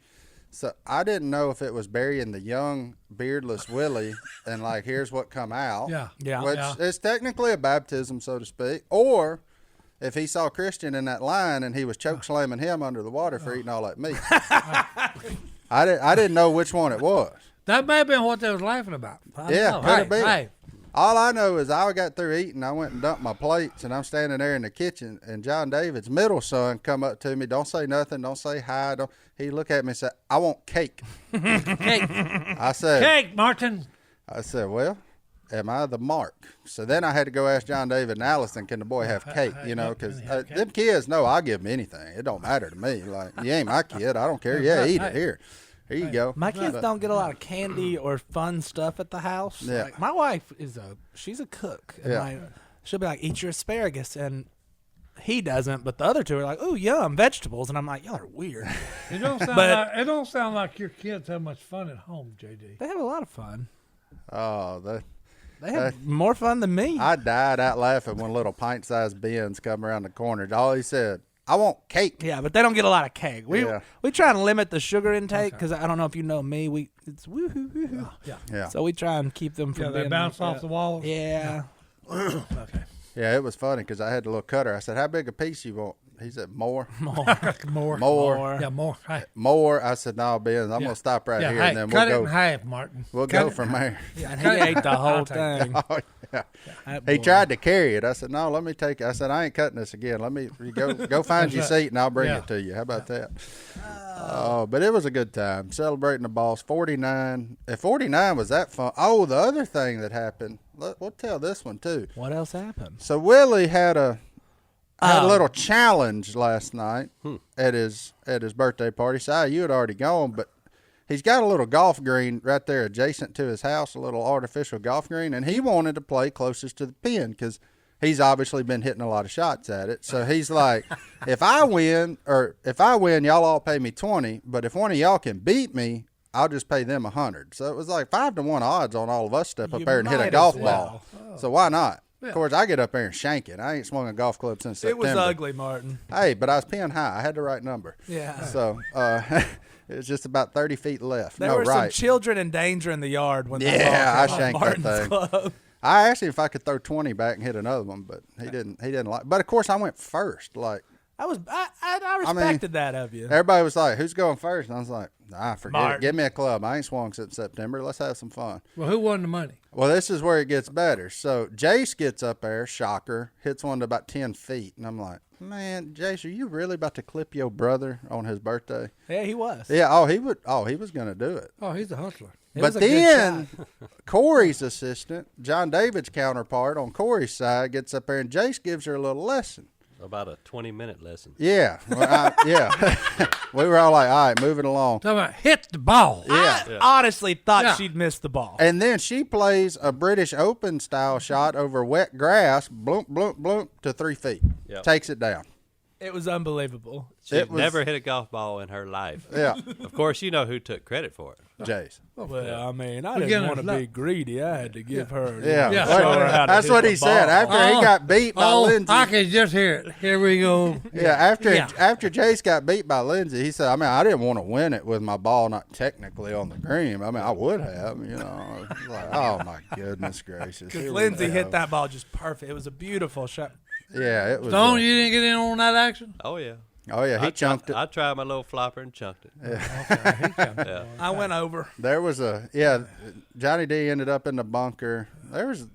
[SPEAKER 1] So I didn't know if it was burying the young, beardless Willie and like, here's what come out.
[SPEAKER 3] Yeah.
[SPEAKER 1] Which is technically a baptism, so to speak. Or if he saw Christian in that line and he was choke slamming him under the water for eating all that meat. I didn't know which one it was.
[SPEAKER 2] That may have been what they was laughing about.
[SPEAKER 1] Yeah, could have been.
[SPEAKER 2] Hey.
[SPEAKER 1] All I know is I got through eating. I went and dumped my plates, and I'm standing there in the kitchen, and John David's middle son come up to me. Don't say nothing. Don't say hi. He looked at me and said, "I want cake."
[SPEAKER 2] Cake.
[SPEAKER 1] I said,
[SPEAKER 2] Cake, Martin.
[SPEAKER 1] I said, well, am I the mark? So then I had to go ask John David and Allison, can the boy have cake? Because them kids know I'll give them anything. It don't matter to me. Like, you ain't my kid. I don't care. Yeah, eat it. Here you go.
[SPEAKER 3] My kids don't get a lot of candy or fun stuff at the house.
[SPEAKER 1] Yeah.
[SPEAKER 3] Like, my wife she's a cook. And
[SPEAKER 1] Yeah.
[SPEAKER 3] she'll be like, eat your asparagus. And he doesn't, but the other two are like, ooh, yum, vegetables. And I'm like, y'all are weird.
[SPEAKER 2] It don't sound like your kids have much fun at home, JD.
[SPEAKER 3] They have a lot of fun.
[SPEAKER 1] Oh,
[SPEAKER 3] They have more fun than me.
[SPEAKER 1] I died out laughing when little pint-sized Ben's come around the corner. All he said, I want cake.
[SPEAKER 3] Yeah, but they don't get a lot of cake. We
[SPEAKER 1] Yeah.
[SPEAKER 3] try and limit the sugar intake because I don't know if you know me. It's woohoo woohoo.
[SPEAKER 1] Yeah.
[SPEAKER 3] So we try and keep them from
[SPEAKER 2] Yeah, they
[SPEAKER 3] being
[SPEAKER 2] bounce
[SPEAKER 3] like
[SPEAKER 2] off
[SPEAKER 3] that.
[SPEAKER 2] the walls.
[SPEAKER 3] Yeah.
[SPEAKER 2] Okay.
[SPEAKER 1] Yeah, it was funny because I had the little cutter. I said, how big a piece you want? He said, more.
[SPEAKER 2] More.
[SPEAKER 1] More.
[SPEAKER 2] Yeah, more. Hey.
[SPEAKER 1] More. I said, no, Ben, I'm going to stop right
[SPEAKER 2] Yeah,
[SPEAKER 1] here,
[SPEAKER 2] hey,
[SPEAKER 1] and then
[SPEAKER 2] cut
[SPEAKER 1] we'll
[SPEAKER 2] it in
[SPEAKER 1] go.
[SPEAKER 2] half, Martin.
[SPEAKER 1] We'll
[SPEAKER 2] Cut
[SPEAKER 1] go
[SPEAKER 2] it
[SPEAKER 1] from
[SPEAKER 2] in half.
[SPEAKER 1] there.
[SPEAKER 3] Yeah, and he ate the whole thing.
[SPEAKER 1] Oh, yeah.
[SPEAKER 3] That
[SPEAKER 1] He
[SPEAKER 3] boy.
[SPEAKER 1] tried to carry it. I said, no, let me take it. I said, I ain't cutting this again. Let me go find your seat, and I'll bring
[SPEAKER 2] Yeah.
[SPEAKER 1] it to you. How about that? Oh, but it was a good time celebrating the boss. 49. If 49 was that fun. Oh, the other thing that happened. We'll tell this one too.
[SPEAKER 3] What else happened?
[SPEAKER 1] So Willie had a little challenge last night at his birthday party. Si, you had already gone, but he's got a little golf green right there adjacent to his house, a little artificial golf green, and he wanted to play closest to the pin because he's obviously been hitting a lot of shots at it. So he's like, if I win, y'all all pay me 20, but if one of y'all can beat me, I'll just pay them 100. So it was like 5-1 odds on all of us step up
[SPEAKER 3] You
[SPEAKER 1] there and hit a
[SPEAKER 3] might
[SPEAKER 1] golf
[SPEAKER 3] as
[SPEAKER 1] ball. So why not? Of course, I get up there and shank it. I ain't swung a golf club since
[SPEAKER 3] It
[SPEAKER 1] September.
[SPEAKER 3] was ugly, Martin.
[SPEAKER 1] Hey, but I was pinned high. I had the right number.
[SPEAKER 3] Yeah.
[SPEAKER 1] So it was just about 30 feet left.
[SPEAKER 3] There
[SPEAKER 1] no,
[SPEAKER 3] were some
[SPEAKER 1] right.
[SPEAKER 3] children in danger in the yard when
[SPEAKER 1] Yeah, I
[SPEAKER 3] that ball came
[SPEAKER 1] shanked
[SPEAKER 3] off
[SPEAKER 1] that
[SPEAKER 3] Martin's
[SPEAKER 1] thing.
[SPEAKER 3] club.
[SPEAKER 1] I asked him if I could throw 20 back and hit another one, but he didn't like. But of course, I went first. Like
[SPEAKER 3] I respected that of you.
[SPEAKER 1] everybody was like, "Who's going first?" And I was like, "Nah, forget
[SPEAKER 3] Martin.
[SPEAKER 1] it. Give me a club. I ain't swung since September. Let's have some fun."
[SPEAKER 2] Well, who won the money?
[SPEAKER 1] Well, this is where it gets better. So Jace gets up there, shocker, hits one to about 10 feet, and I'm like, "Man, Jace, are you really about to clip your brother on his birthday?"
[SPEAKER 3] Yeah, he was.
[SPEAKER 1] Yeah. Oh, he would. Oh, he was gonna do it.
[SPEAKER 2] Oh, he's a hustler.
[SPEAKER 3] It
[SPEAKER 1] But
[SPEAKER 3] was a good
[SPEAKER 1] then
[SPEAKER 3] shot.
[SPEAKER 1] Corey's assistant, John David's counterpart on Corey's side, gets up there and Jace gives her a little lesson.
[SPEAKER 4] about a 20-minute lesson.
[SPEAKER 1] Yeah, well, yeah. We were all like, all right, moving along.
[SPEAKER 2] Talking about hit the ball.
[SPEAKER 3] I honestly thought
[SPEAKER 2] Yeah.
[SPEAKER 3] she'd miss the ball.
[SPEAKER 1] And then she plays a British Open style shot over wet grass, bloop, bloop, bloop, to 3 feet.
[SPEAKER 4] Yep.
[SPEAKER 1] Takes it down.
[SPEAKER 3] It was unbelievable.
[SPEAKER 4] She's
[SPEAKER 1] It was-
[SPEAKER 4] never hit a golf ball in her life.
[SPEAKER 1] Yeah,
[SPEAKER 4] Of course, you know who took credit for it.
[SPEAKER 1] Jace.
[SPEAKER 3] Well, I mean, I
[SPEAKER 2] Beginner's
[SPEAKER 3] didn't want to
[SPEAKER 2] luck.
[SPEAKER 3] be greedy. I had to give her.
[SPEAKER 1] Yeah,
[SPEAKER 2] Yeah.
[SPEAKER 3] show her how to
[SPEAKER 1] that's
[SPEAKER 3] hit
[SPEAKER 1] what
[SPEAKER 3] the
[SPEAKER 1] he said.
[SPEAKER 3] ball.
[SPEAKER 1] After he got beat by Lindsay.
[SPEAKER 2] I can just hear it. Here we go.
[SPEAKER 1] Yeah, after
[SPEAKER 2] Yeah.
[SPEAKER 1] Jace got beat by Lindsay, he said, I mean, I didn't want to win it with my ball not technically on the green. I mean, I would have, you know. It's like, oh, my goodness gracious. Here we
[SPEAKER 3] Lindsay
[SPEAKER 1] go.
[SPEAKER 3] hit that ball just perfect. It was a beautiful shot.
[SPEAKER 1] Yeah, it was.
[SPEAKER 2] Stone, you didn't get in on that action?
[SPEAKER 4] Oh, yeah.
[SPEAKER 1] Oh, yeah, he chunked it.
[SPEAKER 4] I tried my little flopper and chunked it. Yeah.
[SPEAKER 3] I went over.
[SPEAKER 1] There was Johnny D ended up in the bunker. There was a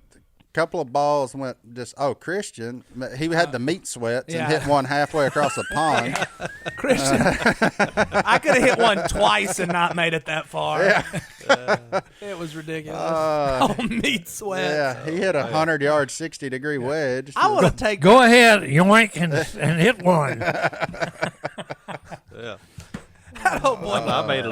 [SPEAKER 1] couple of balls went Christian. He had the meat sweats
[SPEAKER 3] Yeah.
[SPEAKER 1] and hit one halfway across the pond.
[SPEAKER 3] Christian. I could have hit one twice and not made it that far. It was ridiculous. Oh, meat sweat.
[SPEAKER 1] Yeah, he hit a 100-yard, 60-degree wedge.
[SPEAKER 3] I would have taken.
[SPEAKER 2] Go ahead, yoink, and hit one.
[SPEAKER 4] Yeah.
[SPEAKER 3] Oh boy.
[SPEAKER 4] I made a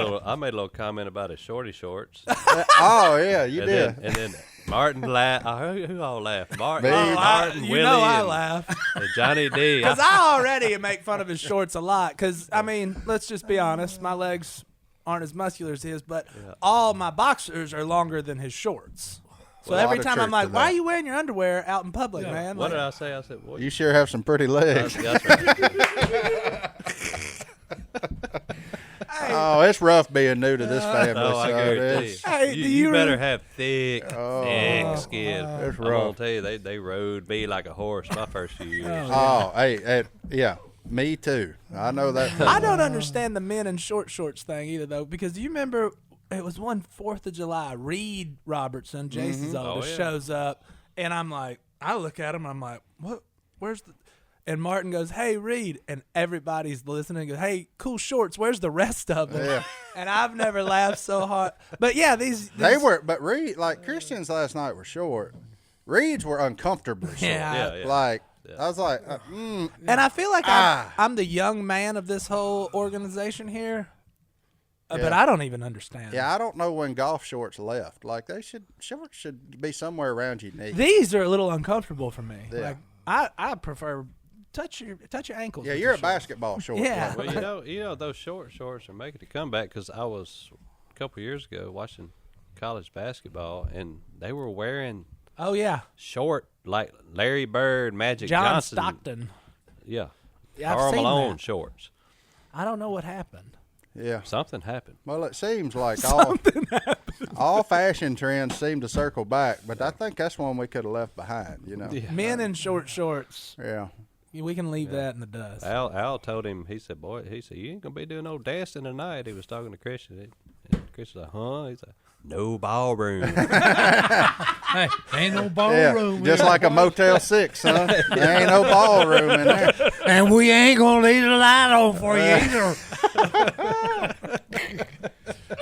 [SPEAKER 4] little comment about his shorty shorts.
[SPEAKER 1] Oh, yeah, you
[SPEAKER 4] and
[SPEAKER 1] did.
[SPEAKER 4] then Martin laughed. Who all laughed? Martin,
[SPEAKER 1] Me.
[SPEAKER 4] Martin,
[SPEAKER 3] you
[SPEAKER 4] Willie,
[SPEAKER 3] know I
[SPEAKER 4] and,
[SPEAKER 3] laugh.
[SPEAKER 4] and Johnny D.
[SPEAKER 3] Because I already make fun of his shorts a lot. Because, I mean, let's just be honest. My legs aren't as muscular as his, but all my boxers are longer than his shorts. So
[SPEAKER 1] Well, a
[SPEAKER 3] every
[SPEAKER 1] lot of
[SPEAKER 3] time I'm
[SPEAKER 1] truth
[SPEAKER 3] like,
[SPEAKER 1] to
[SPEAKER 3] why
[SPEAKER 1] that.
[SPEAKER 3] are you wearing your underwear out in public, man?
[SPEAKER 4] What
[SPEAKER 3] Like,
[SPEAKER 4] did I say? I said, what?
[SPEAKER 1] You sure have some pretty legs.
[SPEAKER 4] That's right.
[SPEAKER 1] Oh, it's rough being new to this family.
[SPEAKER 4] Oh, I
[SPEAKER 1] so
[SPEAKER 4] guarantee
[SPEAKER 1] it's-
[SPEAKER 4] you.
[SPEAKER 3] Hey,
[SPEAKER 4] you,
[SPEAKER 3] do
[SPEAKER 4] you
[SPEAKER 3] you
[SPEAKER 4] better
[SPEAKER 3] re-
[SPEAKER 4] have thick skin.
[SPEAKER 1] It's
[SPEAKER 4] I'm gonna
[SPEAKER 1] rough.
[SPEAKER 4] tell you, they rode me like a horse my first few years.
[SPEAKER 1] Oh, hey, yeah, me too. I know that.
[SPEAKER 3] I don't understand the men in short shorts thing either, though, because do you remember it was one 4th of July, Reed Robertson, Jace's oldest,
[SPEAKER 4] yeah.
[SPEAKER 3] shows up, and I'm like, I look at him, and I'm like, what? Where's the? And Martin goes, hey, Reed, and everybody's listening and goes, hey, cool shorts, where's the rest of them?
[SPEAKER 1] Yeah.
[SPEAKER 3] And I've never laughed so hard. But yeah, these
[SPEAKER 1] They were, but Reed, like Christians last night were short. Reed's were uncomfortably short.
[SPEAKER 3] Yeah.
[SPEAKER 4] Yeah.
[SPEAKER 1] Like I was like,
[SPEAKER 3] And I feel like I'm the young man of this whole organization here, but
[SPEAKER 1] Yeah.
[SPEAKER 3] I don't even understand.
[SPEAKER 1] yeah, I don't know when golf shorts left. Like shorts should be somewhere around your knee.
[SPEAKER 3] These are a little uncomfortable for me.
[SPEAKER 1] Yeah.
[SPEAKER 3] Like I prefer touch your ankles.
[SPEAKER 1] Yeah,
[SPEAKER 3] with
[SPEAKER 1] you're
[SPEAKER 3] your
[SPEAKER 1] a
[SPEAKER 3] shorts.
[SPEAKER 1] basketball short.
[SPEAKER 3] Yeah.
[SPEAKER 1] player.
[SPEAKER 4] Well, you know those shorts are making a comeback because I was a couple years ago watching college basketball and they were wearing
[SPEAKER 3] Oh yeah,
[SPEAKER 4] short like Larry Bird, Magic
[SPEAKER 3] John
[SPEAKER 4] Johnson.
[SPEAKER 3] Stockton.
[SPEAKER 4] Yeah.
[SPEAKER 3] Yeah, I've
[SPEAKER 4] Karl
[SPEAKER 3] seen
[SPEAKER 4] Malone
[SPEAKER 3] that.
[SPEAKER 4] shorts.
[SPEAKER 3] I don't know what happened.
[SPEAKER 1] Yeah.
[SPEAKER 4] Something happened.
[SPEAKER 1] Well, it seems like all fashion trends seem to circle back, but I think that's one we could have left behind. You know.
[SPEAKER 4] Yeah.
[SPEAKER 3] Men in short shorts.
[SPEAKER 1] Yeah.
[SPEAKER 3] We can leave that in the dust.
[SPEAKER 4] Al told him, he said, you ain't going to be doing no dancing tonight. He was talking to Christian. And Christian was like, huh? He's like, no ballroom.
[SPEAKER 2] Hey, ain't no
[SPEAKER 1] Yeah.
[SPEAKER 2] ballroom.
[SPEAKER 1] Just
[SPEAKER 2] here.
[SPEAKER 1] like a Motel 6, huh? There ain't no ballroom in there.
[SPEAKER 2] And we ain't gonna leave the light on for you either.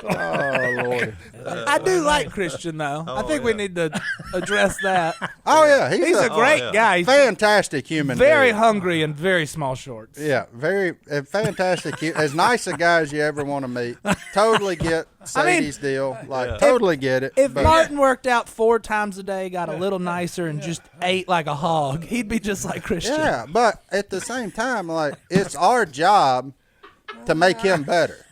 [SPEAKER 1] Oh Lord.
[SPEAKER 3] I do like Christian though. I think we need to address that.
[SPEAKER 1] Oh yeah,
[SPEAKER 3] He's a great
[SPEAKER 4] yeah.
[SPEAKER 3] guy. He's
[SPEAKER 1] fantastic human.
[SPEAKER 3] very
[SPEAKER 1] being.
[SPEAKER 3] hungry and very small shorts.
[SPEAKER 1] Yeah, very fantastic. As nice a guy as you ever want to meet. Totally get Sadie's deal. Like, totally get it.
[SPEAKER 3] If
[SPEAKER 1] but-
[SPEAKER 3] Martin worked out 4 times a day, got a little nicer, and just ate like a hog, he'd be just like Christian.
[SPEAKER 1] yeah, but at the same time, like, it's our job to make him better.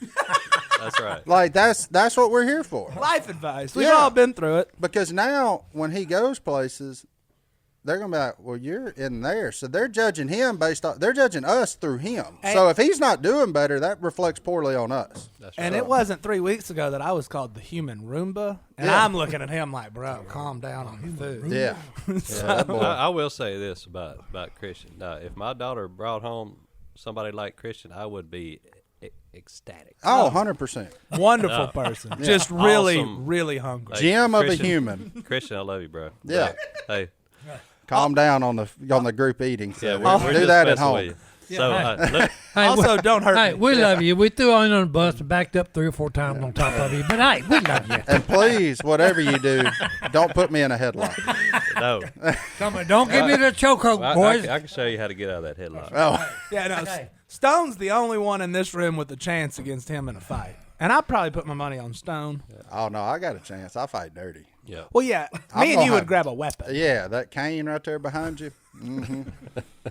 [SPEAKER 4] That's right.
[SPEAKER 1] Like, that's what we're here for.
[SPEAKER 3] Life advice. We've
[SPEAKER 1] Yeah.
[SPEAKER 3] all been through it.
[SPEAKER 1] Because now, when he goes places, they're gonna be like, "Well, you're in there," so they're judging him based on. They're judging us through him. So if he's not doing better, that reflects poorly on us.
[SPEAKER 4] That's
[SPEAKER 3] And
[SPEAKER 4] right.
[SPEAKER 3] it wasn't 3 weeks ago that I was called the human Roomba. And
[SPEAKER 1] Yeah.
[SPEAKER 3] I'm looking at him like, bro, calm down on the food.
[SPEAKER 1] Yeah, that boy.
[SPEAKER 4] I will say this about Christian. If my daughter brought home somebody like Christian, I would be ecstatic.
[SPEAKER 1] Oh, 100%.
[SPEAKER 3] Wonderful person. Just really,
[SPEAKER 4] Awesome.
[SPEAKER 3] really hungry.
[SPEAKER 4] Like,
[SPEAKER 1] Gem of a
[SPEAKER 4] Christian-
[SPEAKER 1] human.
[SPEAKER 4] Christian, I love you, bro.
[SPEAKER 1] Yeah.
[SPEAKER 4] Hey,
[SPEAKER 1] Calm down on the group eating. So
[SPEAKER 4] yeah,
[SPEAKER 1] we'll
[SPEAKER 4] we're
[SPEAKER 1] do
[SPEAKER 4] just
[SPEAKER 1] that at
[SPEAKER 4] messing with
[SPEAKER 1] home.
[SPEAKER 4] you. So look,
[SPEAKER 2] Hey,
[SPEAKER 3] Also, don't hurt
[SPEAKER 2] Hey,
[SPEAKER 3] me.
[SPEAKER 2] we love you. We threw Owen on the bus and backed up 3 or 4 times on top of you. But hey, we love you.
[SPEAKER 1] And please, whatever you do, don't put me in a headlock.
[SPEAKER 4] no.
[SPEAKER 2] Come on, don't give me the chokehold,
[SPEAKER 4] I
[SPEAKER 2] boys.
[SPEAKER 4] can show you how to get out of that headlock.
[SPEAKER 1] Oh,
[SPEAKER 3] Yeah, no.
[SPEAKER 2] Hey.
[SPEAKER 3] Stone's the only one in this room with a chance against him in a fight. And I'd probably put my money on Stone.
[SPEAKER 1] oh no, I got a chance. I fight dirty.
[SPEAKER 4] Yeah.
[SPEAKER 3] Well, yeah,
[SPEAKER 1] I'm
[SPEAKER 3] me and
[SPEAKER 1] gonna
[SPEAKER 3] you would
[SPEAKER 1] have-
[SPEAKER 3] grab a weapon.
[SPEAKER 1] Yeah, that cane right there behind you.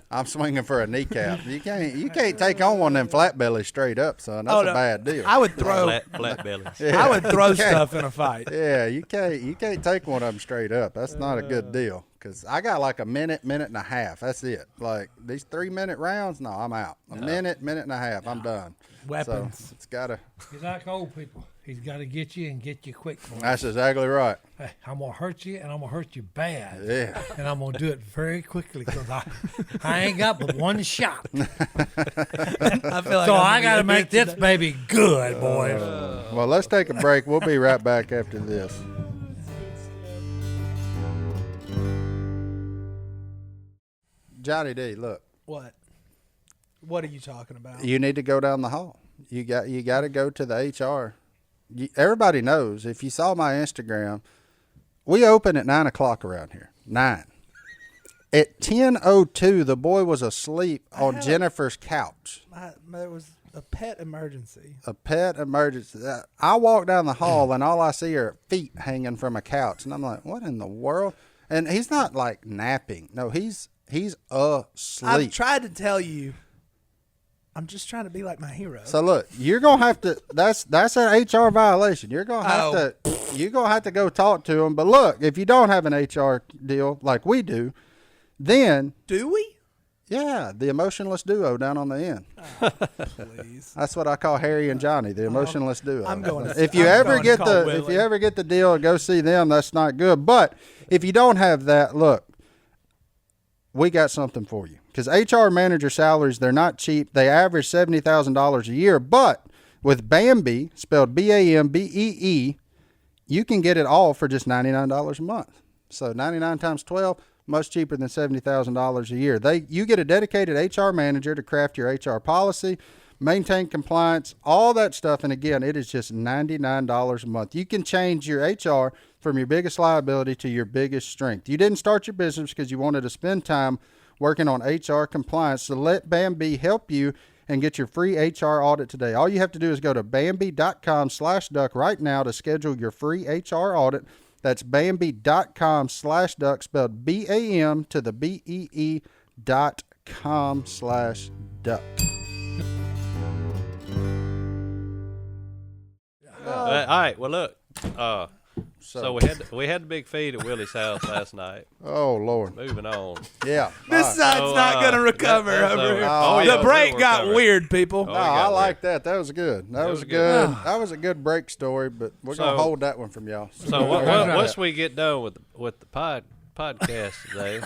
[SPEAKER 1] I'm swinging for a kneecap. You can't take on one of them flat bellies straight up, son. That's
[SPEAKER 3] Oh,
[SPEAKER 1] a
[SPEAKER 3] no.
[SPEAKER 1] bad deal.
[SPEAKER 3] I would throw.
[SPEAKER 4] Flat belly.
[SPEAKER 1] Yeah,
[SPEAKER 3] I would throw
[SPEAKER 1] you can't-
[SPEAKER 3] stuff in a fight.
[SPEAKER 1] Yeah, you can't take one of them straight up. That's not a good deal. Cause I got like a minute and a half. That's it. Like these 3-minute rounds, no, I'm out. A minute and a half, I'm done.
[SPEAKER 3] Weapons.
[SPEAKER 1] So it's gotta.
[SPEAKER 2] He's like old people. He's got to get you and get you quick. Boys.
[SPEAKER 1] That's exactly right.
[SPEAKER 2] Hey, I'm going to hurt you, and I'm going to hurt you bad.
[SPEAKER 1] Yeah.
[SPEAKER 2] And I'm going to do it very quickly because I ain't got but one shot.
[SPEAKER 3] I feel like
[SPEAKER 2] So
[SPEAKER 3] I'm
[SPEAKER 2] I got to
[SPEAKER 3] gonna
[SPEAKER 2] make
[SPEAKER 3] get
[SPEAKER 2] this baby good, boys.
[SPEAKER 1] Well, let's take a break. We'll be right back after this. Johnny D, look,
[SPEAKER 3] What? What are you talking about?
[SPEAKER 1] you need to go down the hall. You got to go to the HR. Everybody knows. If you saw my Instagram, we open at 9:00 around here. 9. At 10:02, the boy was asleep on Jennifer's couch.
[SPEAKER 3] There was a pet emergency.
[SPEAKER 1] A pet emergency. I walk down the hall and all I see are feet hanging from a couch, and I'm like, "What in the world?" And he's not like napping. No, he's asleep.
[SPEAKER 3] I've tried to tell you. I'm just trying to be like my hero.
[SPEAKER 1] So look, you're gonna have to. That's an HR violation. You're gonna have
[SPEAKER 3] Oh.
[SPEAKER 1] to. You're gonna have to go talk to him. But look, if you don't have an HR deal like we do, then
[SPEAKER 3] Do we?
[SPEAKER 1] yeah, the emotionless duo down on the end.
[SPEAKER 3] Please.
[SPEAKER 1] That's what I call Harry and Johnny, the emotionless duo.
[SPEAKER 3] I'm going to-
[SPEAKER 1] If you
[SPEAKER 3] I'm
[SPEAKER 1] ever
[SPEAKER 3] going to
[SPEAKER 1] get
[SPEAKER 3] call
[SPEAKER 1] the
[SPEAKER 3] Willie.
[SPEAKER 1] if you ever get the deal and go see them, that's not good. But if you don't have that, look, we got something for you. Because HR manager salaries, they're not cheap. They average $70,000 a year. But with Bambee, spelled Bambee, you can get it all for just $99 a month. So 99 times 12, much cheaper than $70,000 a year. You get a dedicated HR manager to craft your HR policy, maintain compliance, all that stuff. And again, it is just $99 a month. You can change your HR from your biggest liability to your biggest strength. You didn't start your business because you wanted to spend time working on HR compliance. So let Bambee help you and get your free HR audit today. All you have to do is go to Bambee.com/duck right now to schedule your free HR audit. That's Bambee.com/duck, spelled BAM to the BEE.com/duck.
[SPEAKER 4] All right. Well, look. So we had the big feed at Willie's house last night.
[SPEAKER 1] Oh, Lord.
[SPEAKER 4] Moving on.
[SPEAKER 1] Yeah.
[SPEAKER 3] This
[SPEAKER 1] All right.
[SPEAKER 3] side's
[SPEAKER 4] So,
[SPEAKER 3] not going to recover
[SPEAKER 4] that's
[SPEAKER 3] over
[SPEAKER 4] over.
[SPEAKER 3] here.
[SPEAKER 1] Oh,
[SPEAKER 4] yeah,
[SPEAKER 3] The break
[SPEAKER 4] it'll
[SPEAKER 3] got
[SPEAKER 4] recover.
[SPEAKER 3] weird, people.
[SPEAKER 1] No,
[SPEAKER 4] Oh,
[SPEAKER 1] I
[SPEAKER 4] got
[SPEAKER 1] like that. That was good. That was
[SPEAKER 4] was
[SPEAKER 1] good.
[SPEAKER 4] good.
[SPEAKER 1] That was a good break story, but we're going
[SPEAKER 4] So-
[SPEAKER 1] to hold that one from y'all.
[SPEAKER 4] So once we get done with the podcast today,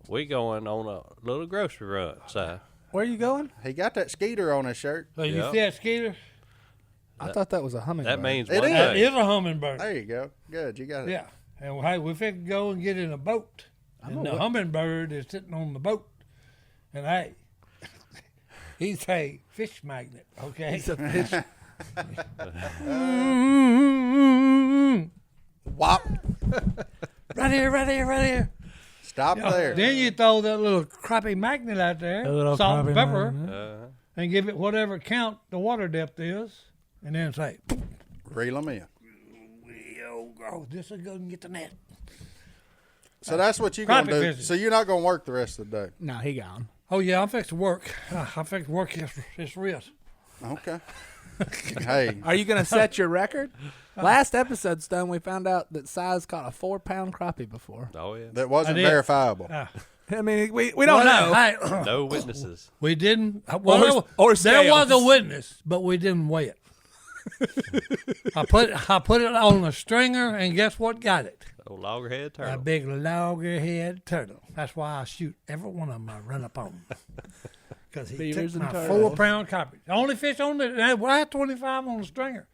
[SPEAKER 4] we going on a little grocery run. So
[SPEAKER 3] Where are you going?
[SPEAKER 1] He got that Skeeter on his shirt.
[SPEAKER 2] So you
[SPEAKER 4] Yeah.
[SPEAKER 2] see that, Skeeter?
[SPEAKER 3] I thought that was a hummingbird.
[SPEAKER 4] that means
[SPEAKER 1] It
[SPEAKER 4] one
[SPEAKER 1] is.
[SPEAKER 2] That
[SPEAKER 4] thing.
[SPEAKER 2] is a hummingbird.
[SPEAKER 1] There you go. Good. You got it.
[SPEAKER 2] Yeah. And hey, we fixed to go and get in a boat. And the hummingbird is sitting on the boat. And hey, he's a fish magnet, okay?
[SPEAKER 3] He's a fish.
[SPEAKER 1] Wop.
[SPEAKER 2] Right here.
[SPEAKER 1] Stop there.
[SPEAKER 2] Then you throw that little crappie magnet out there,
[SPEAKER 3] A little
[SPEAKER 2] salt and
[SPEAKER 3] crappie
[SPEAKER 2] pepper,
[SPEAKER 3] magnet.
[SPEAKER 2] and give it whatever count the water depth is, and then say,
[SPEAKER 1] Reel them in.
[SPEAKER 2] oh, this is going to get the net.
[SPEAKER 1] So that's what you're going
[SPEAKER 2] Crappie
[SPEAKER 1] to do.
[SPEAKER 2] business.
[SPEAKER 1] So you're not going to work the rest of the day.
[SPEAKER 3] No, he gone.
[SPEAKER 2] Oh, yeah, I'm fixing to work. I'm fixing to work his wrist.
[SPEAKER 1] Okay. Hey.
[SPEAKER 3] Are you going to set your record? Last episode, Stone, we found out that Si's caught a 4-pound crappie before.
[SPEAKER 4] Oh yeah.
[SPEAKER 1] That wasn't
[SPEAKER 2] I did.
[SPEAKER 1] verifiable.
[SPEAKER 3] I mean, we don't know.
[SPEAKER 2] Hey,
[SPEAKER 4] No witnesses.
[SPEAKER 2] we didn't. Well,
[SPEAKER 3] or
[SPEAKER 2] there was a
[SPEAKER 3] scales.
[SPEAKER 2] witness, but we didn't weigh it. I put it on a stringer, and guess what got it?
[SPEAKER 4] Oh, loggerhead
[SPEAKER 2] A
[SPEAKER 4] turtle.
[SPEAKER 2] big loggerhead turtle. That's why I shoot every one of them I run up on. Because he
[SPEAKER 3] Beavers
[SPEAKER 2] took
[SPEAKER 3] and
[SPEAKER 2] my
[SPEAKER 3] turtles.
[SPEAKER 2] 4-pound copy. The only fish on the, well, I had 25 on the stringer.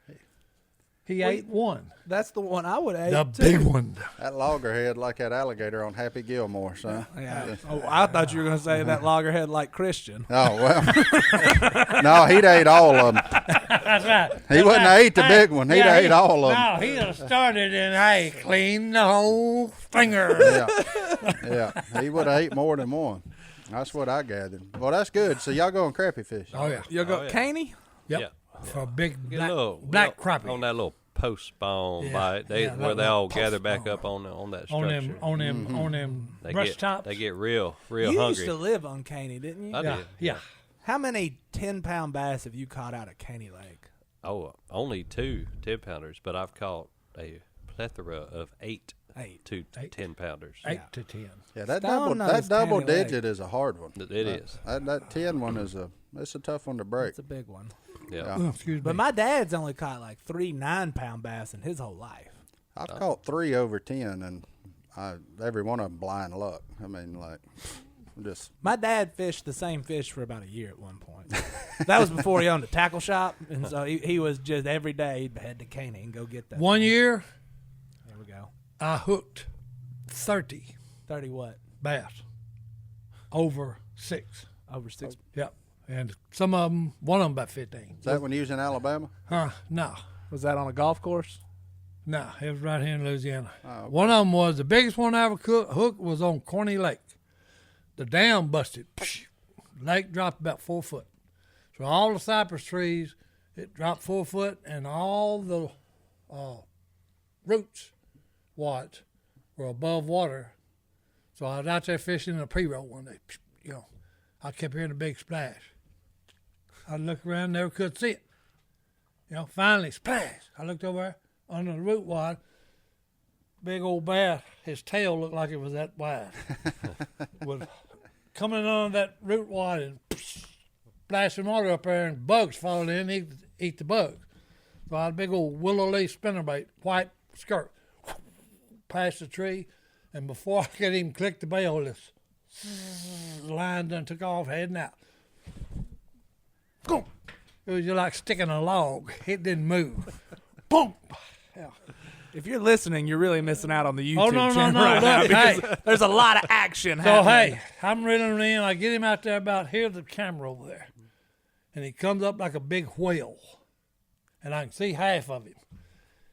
[SPEAKER 2] He ate one.
[SPEAKER 3] That's the one I would eat.
[SPEAKER 2] The
[SPEAKER 3] too.
[SPEAKER 2] big one.
[SPEAKER 1] That loggerhead like that alligator on Happy Gilmore, son.
[SPEAKER 3] Yeah. Oh, I thought you were going to say that loggerhead like Christian.
[SPEAKER 1] Oh, well. No, he'd ate all of them.
[SPEAKER 2] That's right.
[SPEAKER 1] He wouldn't have ate the big one. He'd have ate all of them.
[SPEAKER 2] No, he'd have started and, hey, clean the whole finger.
[SPEAKER 1] Yeah. He would have ate more than one. That's what I gathered. Well, that's good. So y'all going crappie fishing?
[SPEAKER 2] Oh, yeah.
[SPEAKER 3] You'll go
[SPEAKER 4] Oh, yeah.
[SPEAKER 3] caney?
[SPEAKER 2] Yep.
[SPEAKER 4] Yeah.
[SPEAKER 2] For a big
[SPEAKER 4] Get
[SPEAKER 2] black,
[SPEAKER 4] a little,
[SPEAKER 2] black
[SPEAKER 4] you know,
[SPEAKER 2] crappie.
[SPEAKER 4] on that little post spawn
[SPEAKER 2] Yeah,
[SPEAKER 4] bite. They
[SPEAKER 2] yeah,
[SPEAKER 4] where
[SPEAKER 2] that
[SPEAKER 4] they all
[SPEAKER 2] little
[SPEAKER 4] gather
[SPEAKER 2] post
[SPEAKER 4] back
[SPEAKER 2] spawn.
[SPEAKER 4] up on that
[SPEAKER 2] on
[SPEAKER 4] structure.
[SPEAKER 2] them
[SPEAKER 4] They
[SPEAKER 2] brush
[SPEAKER 4] get
[SPEAKER 2] tops.
[SPEAKER 4] they get real
[SPEAKER 3] You
[SPEAKER 4] hungry.
[SPEAKER 3] used to live on Caney, didn't you?
[SPEAKER 4] I
[SPEAKER 2] yeah,
[SPEAKER 4] did.
[SPEAKER 2] yeah.
[SPEAKER 3] How many 10-pound bass have you caught out of Caney Lake?
[SPEAKER 4] Oh, only 2 10-pounders, but I've caught a plethora of 8 to 10-pounders.
[SPEAKER 2] 8 to 10.
[SPEAKER 1] Yeah, that
[SPEAKER 3] Stone
[SPEAKER 1] double
[SPEAKER 3] knows
[SPEAKER 1] double
[SPEAKER 3] Candy Lake.
[SPEAKER 1] digit is a hard one.
[SPEAKER 4] It is.
[SPEAKER 1] That 10 one is it's a tough one to break.
[SPEAKER 3] It's a big one.
[SPEAKER 4] Yeah.
[SPEAKER 2] Oh, excuse
[SPEAKER 3] But
[SPEAKER 2] me.
[SPEAKER 3] my dad's only caught like 3 9-pound bass in his whole life.
[SPEAKER 1] I've caught 3 over 10, and every one of them blind luck. I mean, like, just
[SPEAKER 3] My dad fished the same fish for about a year at one point. That was before he owned a tackle shop, and so he was just every day he'd head to Caney and go get that.
[SPEAKER 2] 1 year,
[SPEAKER 3] There we go.
[SPEAKER 2] I hooked 30
[SPEAKER 3] 30 what?
[SPEAKER 2] bass over 6.
[SPEAKER 3] Over 6.
[SPEAKER 2] Yep. And some of them, one of them about 15.
[SPEAKER 1] is that when you was in Alabama?
[SPEAKER 2] No.
[SPEAKER 3] Was that on a golf course?
[SPEAKER 2] No, it was right here in Louisiana.
[SPEAKER 1] Oh, okay.
[SPEAKER 2] One of them was the biggest one I ever hooked was on Corny Lake. The dam busted. Lake dropped about 4 foot. So all the cypress trees, it dropped 4 foot, and all the roots wads were above water. So I was out there fishing in a pre-roll one day. You know, I kept hearing a big splash. I looked around, never could see it. You know, finally, splash. I looked over there under the root wad. Big old bass. His tail looked like it was that wide. Was coming on that root wad and splashing water up there, and bugs falling in, eat the bugs. So I had a big old willow leaf spinnerbait, white skirt, past the tree, and before I could even click the bell, this line done took off, heading out. Boom! It was just like sticking a log. It didn't move. Boom! Yeah.
[SPEAKER 3] If you're listening, you're really missing out on the YouTube
[SPEAKER 2] no,
[SPEAKER 3] channel right now
[SPEAKER 2] look,
[SPEAKER 3] because
[SPEAKER 2] hey.
[SPEAKER 3] there's a lot of action
[SPEAKER 2] So,
[SPEAKER 3] happening.
[SPEAKER 2] hey, I'm reeling in. I get him out there about here's the camera over there. And he comes up like a big whale. And I can see half of him.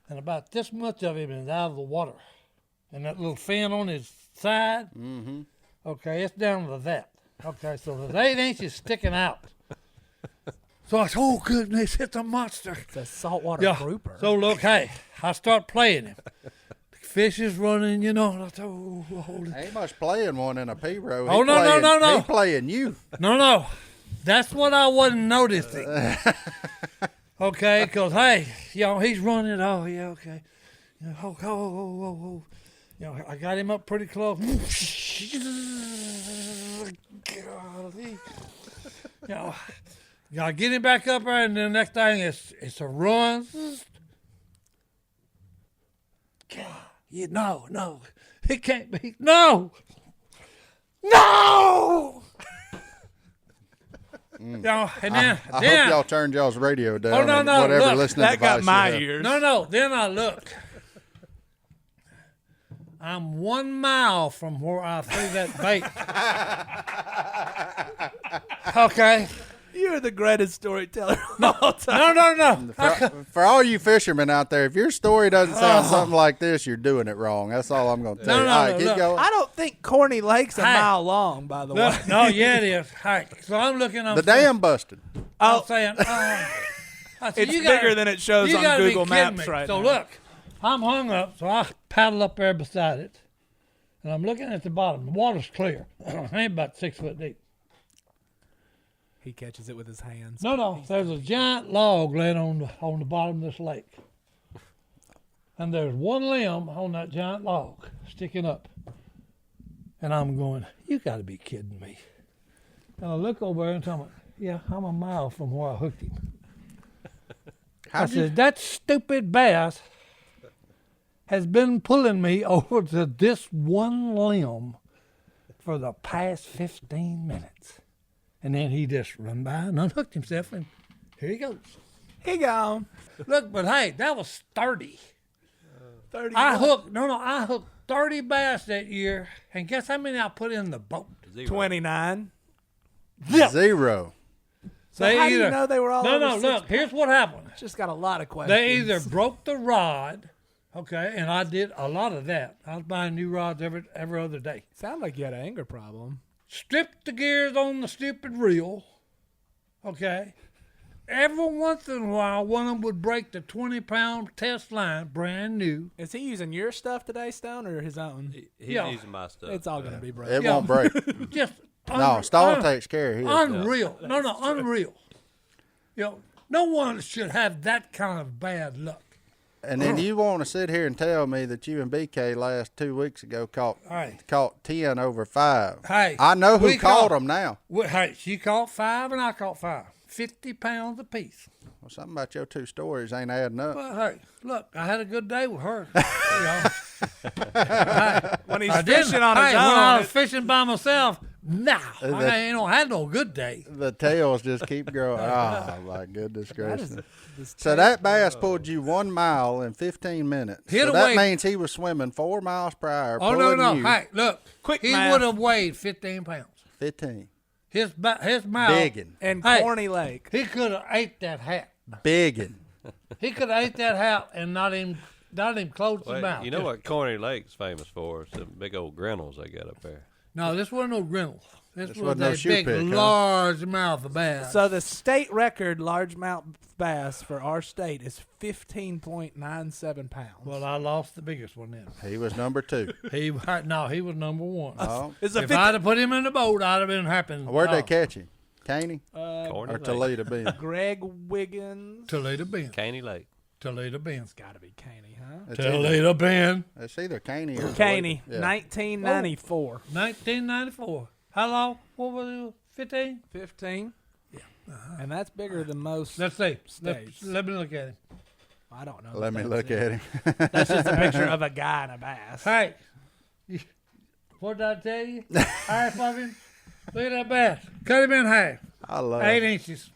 [SPEAKER 2] And about this much of him is out of the water. And that little fin on his side, okay, it's down to that. Okay, so there's 8 inches sticking out. So I said, oh, goodness, it's a monster.
[SPEAKER 3] It's a saltwater grouper.
[SPEAKER 2] So look, hey, I start playing him. The fish is running, you know. And I thought, oh, holy.
[SPEAKER 1] Ain't much playing one in a P-row.
[SPEAKER 2] Oh, no.
[SPEAKER 1] He playing you.
[SPEAKER 2] No. That's what I wasn't noticing. Okay, because, hey, you know, he's running. Oh, yeah, okay. You know, oh. You know, I got him up pretty close. Golly. You know, gotta get him back up there, and the next thing it's a run. God, yeah, no. It can't be. No! You know, and then,
[SPEAKER 1] I hope y'all turned y'all's radio down.
[SPEAKER 2] no,
[SPEAKER 1] and
[SPEAKER 2] no,
[SPEAKER 1] whatever
[SPEAKER 2] look,
[SPEAKER 1] listening
[SPEAKER 3] that got
[SPEAKER 1] device
[SPEAKER 3] my
[SPEAKER 1] you have.
[SPEAKER 3] ears.
[SPEAKER 2] No, then I look. I'm 1 mile from where I threw that bait. Okay.
[SPEAKER 3] You're the greatest storyteller of all time.
[SPEAKER 2] No.
[SPEAKER 1] For all you fishermen out there, if your story doesn't sound something like this, you're doing it wrong. That's all I'm going to tell you. All right, keep
[SPEAKER 2] look.
[SPEAKER 1] going.
[SPEAKER 3] I don't think Corny Lake's a
[SPEAKER 2] Hey.
[SPEAKER 3] mile long, by the way.
[SPEAKER 2] No, yeah, it is. All right, so I'm looking.
[SPEAKER 1] The dam busted.
[SPEAKER 2] I'm saying, I said,
[SPEAKER 3] It's
[SPEAKER 2] you
[SPEAKER 3] bigger
[SPEAKER 2] gotta-
[SPEAKER 3] than it shows
[SPEAKER 2] you
[SPEAKER 3] on
[SPEAKER 2] gotta be
[SPEAKER 3] Google
[SPEAKER 2] kidding
[SPEAKER 3] Maps
[SPEAKER 2] me.
[SPEAKER 3] right
[SPEAKER 2] so
[SPEAKER 3] now.
[SPEAKER 2] look, I'm hung up, so I paddle up there beside it, and I'm looking at the bottom. The water's clear. Ain't about 6 foot deep.
[SPEAKER 3] He catches it with his hands.
[SPEAKER 2] No, there's a giant log laying on the bottom of this lake, and there's one limb on that giant log sticking up, and I'm going, you got to be kidding me. And I look over there and tell me, yeah, I'm a mile from where I hooked him. I said, that stupid bass has been pulling me over to this one limb for the past 15 minutes. And then he just run by and unhooked himself, and here he goes.
[SPEAKER 3] He gone.
[SPEAKER 2] Look, but hey, that was 30.
[SPEAKER 3] 30.
[SPEAKER 2] I hooked 30 bass that year, and guess how many I put in the boat?
[SPEAKER 3] 29.
[SPEAKER 2] Yeah.
[SPEAKER 1] 0.
[SPEAKER 3] So how do you know they were all over
[SPEAKER 2] No,
[SPEAKER 3] 6
[SPEAKER 2] look, here's what happened.
[SPEAKER 3] Just got a lot of questions.
[SPEAKER 2] They either broke the rod, okay, and I did a lot of that. I was buying new rods every other day.
[SPEAKER 3] Sound like you had an anger problem.
[SPEAKER 2] Stripped the gears on the stupid reel, okay. Every once in a while, one of them would break the 20-pound test line, brand new.
[SPEAKER 3] Is he using your stuff today, Stone, or his own?
[SPEAKER 4] He's
[SPEAKER 2] Yeah.
[SPEAKER 4] using my stuff.
[SPEAKER 3] It's all going to be broke.
[SPEAKER 1] It won't break.
[SPEAKER 2] Just
[SPEAKER 1] No, Stone takes care of his.
[SPEAKER 2] unreal. Unreal. You know, no one should have that kind of bad luck.
[SPEAKER 1] And then you want to sit here and tell me that you and BK last 2 weeks ago caught 10 over 5.
[SPEAKER 2] Hey,
[SPEAKER 1] I know who
[SPEAKER 2] we
[SPEAKER 1] caught
[SPEAKER 2] caught-
[SPEAKER 1] them now.
[SPEAKER 2] Hey, she caught 5 and I caught 5. 50 pounds apiece.
[SPEAKER 1] Well, something about your 2 stories ain't adding up.
[SPEAKER 2] Well, hey, look, I had a good day with her. You know.
[SPEAKER 3] When he's
[SPEAKER 2] I didn't.
[SPEAKER 3] fishing on his
[SPEAKER 2] Hey, when I
[SPEAKER 3] own,
[SPEAKER 2] was fishing by myself, no,
[SPEAKER 1] that-
[SPEAKER 2] I ain't don't had no good day.
[SPEAKER 1] The tails just keep growing. Oh, my goodness gracious.
[SPEAKER 3] this
[SPEAKER 1] So that bass pulled you 1 mile in 15 minutes.
[SPEAKER 2] He'd
[SPEAKER 1] So
[SPEAKER 2] have
[SPEAKER 1] that
[SPEAKER 2] weighed-
[SPEAKER 1] means he was swimming 4 miles per hour.
[SPEAKER 2] Oh,
[SPEAKER 1] pulling
[SPEAKER 2] no.
[SPEAKER 1] you
[SPEAKER 2] Hey, look,
[SPEAKER 3] Quick
[SPEAKER 2] he
[SPEAKER 3] math.
[SPEAKER 2] would have weighed 15 pounds.
[SPEAKER 1] 15.
[SPEAKER 2] His mouth.
[SPEAKER 1] Biggin.
[SPEAKER 3] in
[SPEAKER 2] Hey.
[SPEAKER 3] Corny Lake.
[SPEAKER 2] He could have ate that hat.
[SPEAKER 1] Biggin.
[SPEAKER 2] He could have ate that hat and not even close his
[SPEAKER 4] Well,
[SPEAKER 2] mouth.
[SPEAKER 4] you know what Corny Lake's famous for? It's them big old grinnels they got up there.
[SPEAKER 2] No, this wasn't no grinnle. This was
[SPEAKER 1] wasn't no
[SPEAKER 2] a
[SPEAKER 1] shoe
[SPEAKER 2] big,
[SPEAKER 1] pick, huh?
[SPEAKER 2] large mouth of bass.
[SPEAKER 3] So the state record largemouth bass for our state is 15.97 pounds.
[SPEAKER 2] well, I lost the biggest one then.
[SPEAKER 1] He was number 2.
[SPEAKER 2] He was number 1.
[SPEAKER 1] Oh.
[SPEAKER 3] It's a
[SPEAKER 2] If I'd have put him in the boat, I'd have been happy.
[SPEAKER 1] Where'd they catch him? Caney
[SPEAKER 4] Corny
[SPEAKER 1] or
[SPEAKER 4] Lake.
[SPEAKER 1] Toledo Bend?
[SPEAKER 3] Greg Wiggins.
[SPEAKER 2] Toledo Bend.
[SPEAKER 4] Caney Lake.
[SPEAKER 2] Toledo Bend.
[SPEAKER 3] Got to be Caney, huh?
[SPEAKER 1] It's either,
[SPEAKER 2] Toledo Bend.
[SPEAKER 1] it's either Caney or
[SPEAKER 3] Caney,
[SPEAKER 1] Toledo. Yeah.
[SPEAKER 3] 1994.
[SPEAKER 2] 1994. How long? What was it? 15?
[SPEAKER 3] 15. Yeah. And that's bigger than most.
[SPEAKER 2] Let's see.
[SPEAKER 3] States.
[SPEAKER 2] Let me look at him.
[SPEAKER 3] I don't know.
[SPEAKER 1] Let
[SPEAKER 3] what
[SPEAKER 1] me
[SPEAKER 3] that
[SPEAKER 1] look
[SPEAKER 3] is.
[SPEAKER 1] at him.
[SPEAKER 3] That's just a picture of a guy and a bass.
[SPEAKER 2] Hey, what did I tell you? Half of him. Look at that bass. Cut him in half.
[SPEAKER 1] I love
[SPEAKER 2] 8 inches.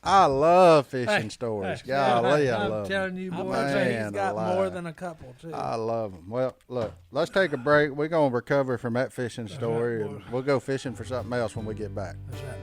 [SPEAKER 1] fishing
[SPEAKER 2] Hey,
[SPEAKER 1] stories.
[SPEAKER 2] hey,
[SPEAKER 1] Golly, I
[SPEAKER 2] I'm
[SPEAKER 1] love 'em.
[SPEAKER 2] telling you,
[SPEAKER 3] I'm
[SPEAKER 2] boy.
[SPEAKER 3] gonna say he's
[SPEAKER 1] Man
[SPEAKER 3] got
[SPEAKER 1] alive.
[SPEAKER 3] more than a couple too.
[SPEAKER 1] I love them. Well, look, let's take a break. We're going to recover from that fishing story, and we'll go fishing for something else when we get back.
[SPEAKER 2] That's right.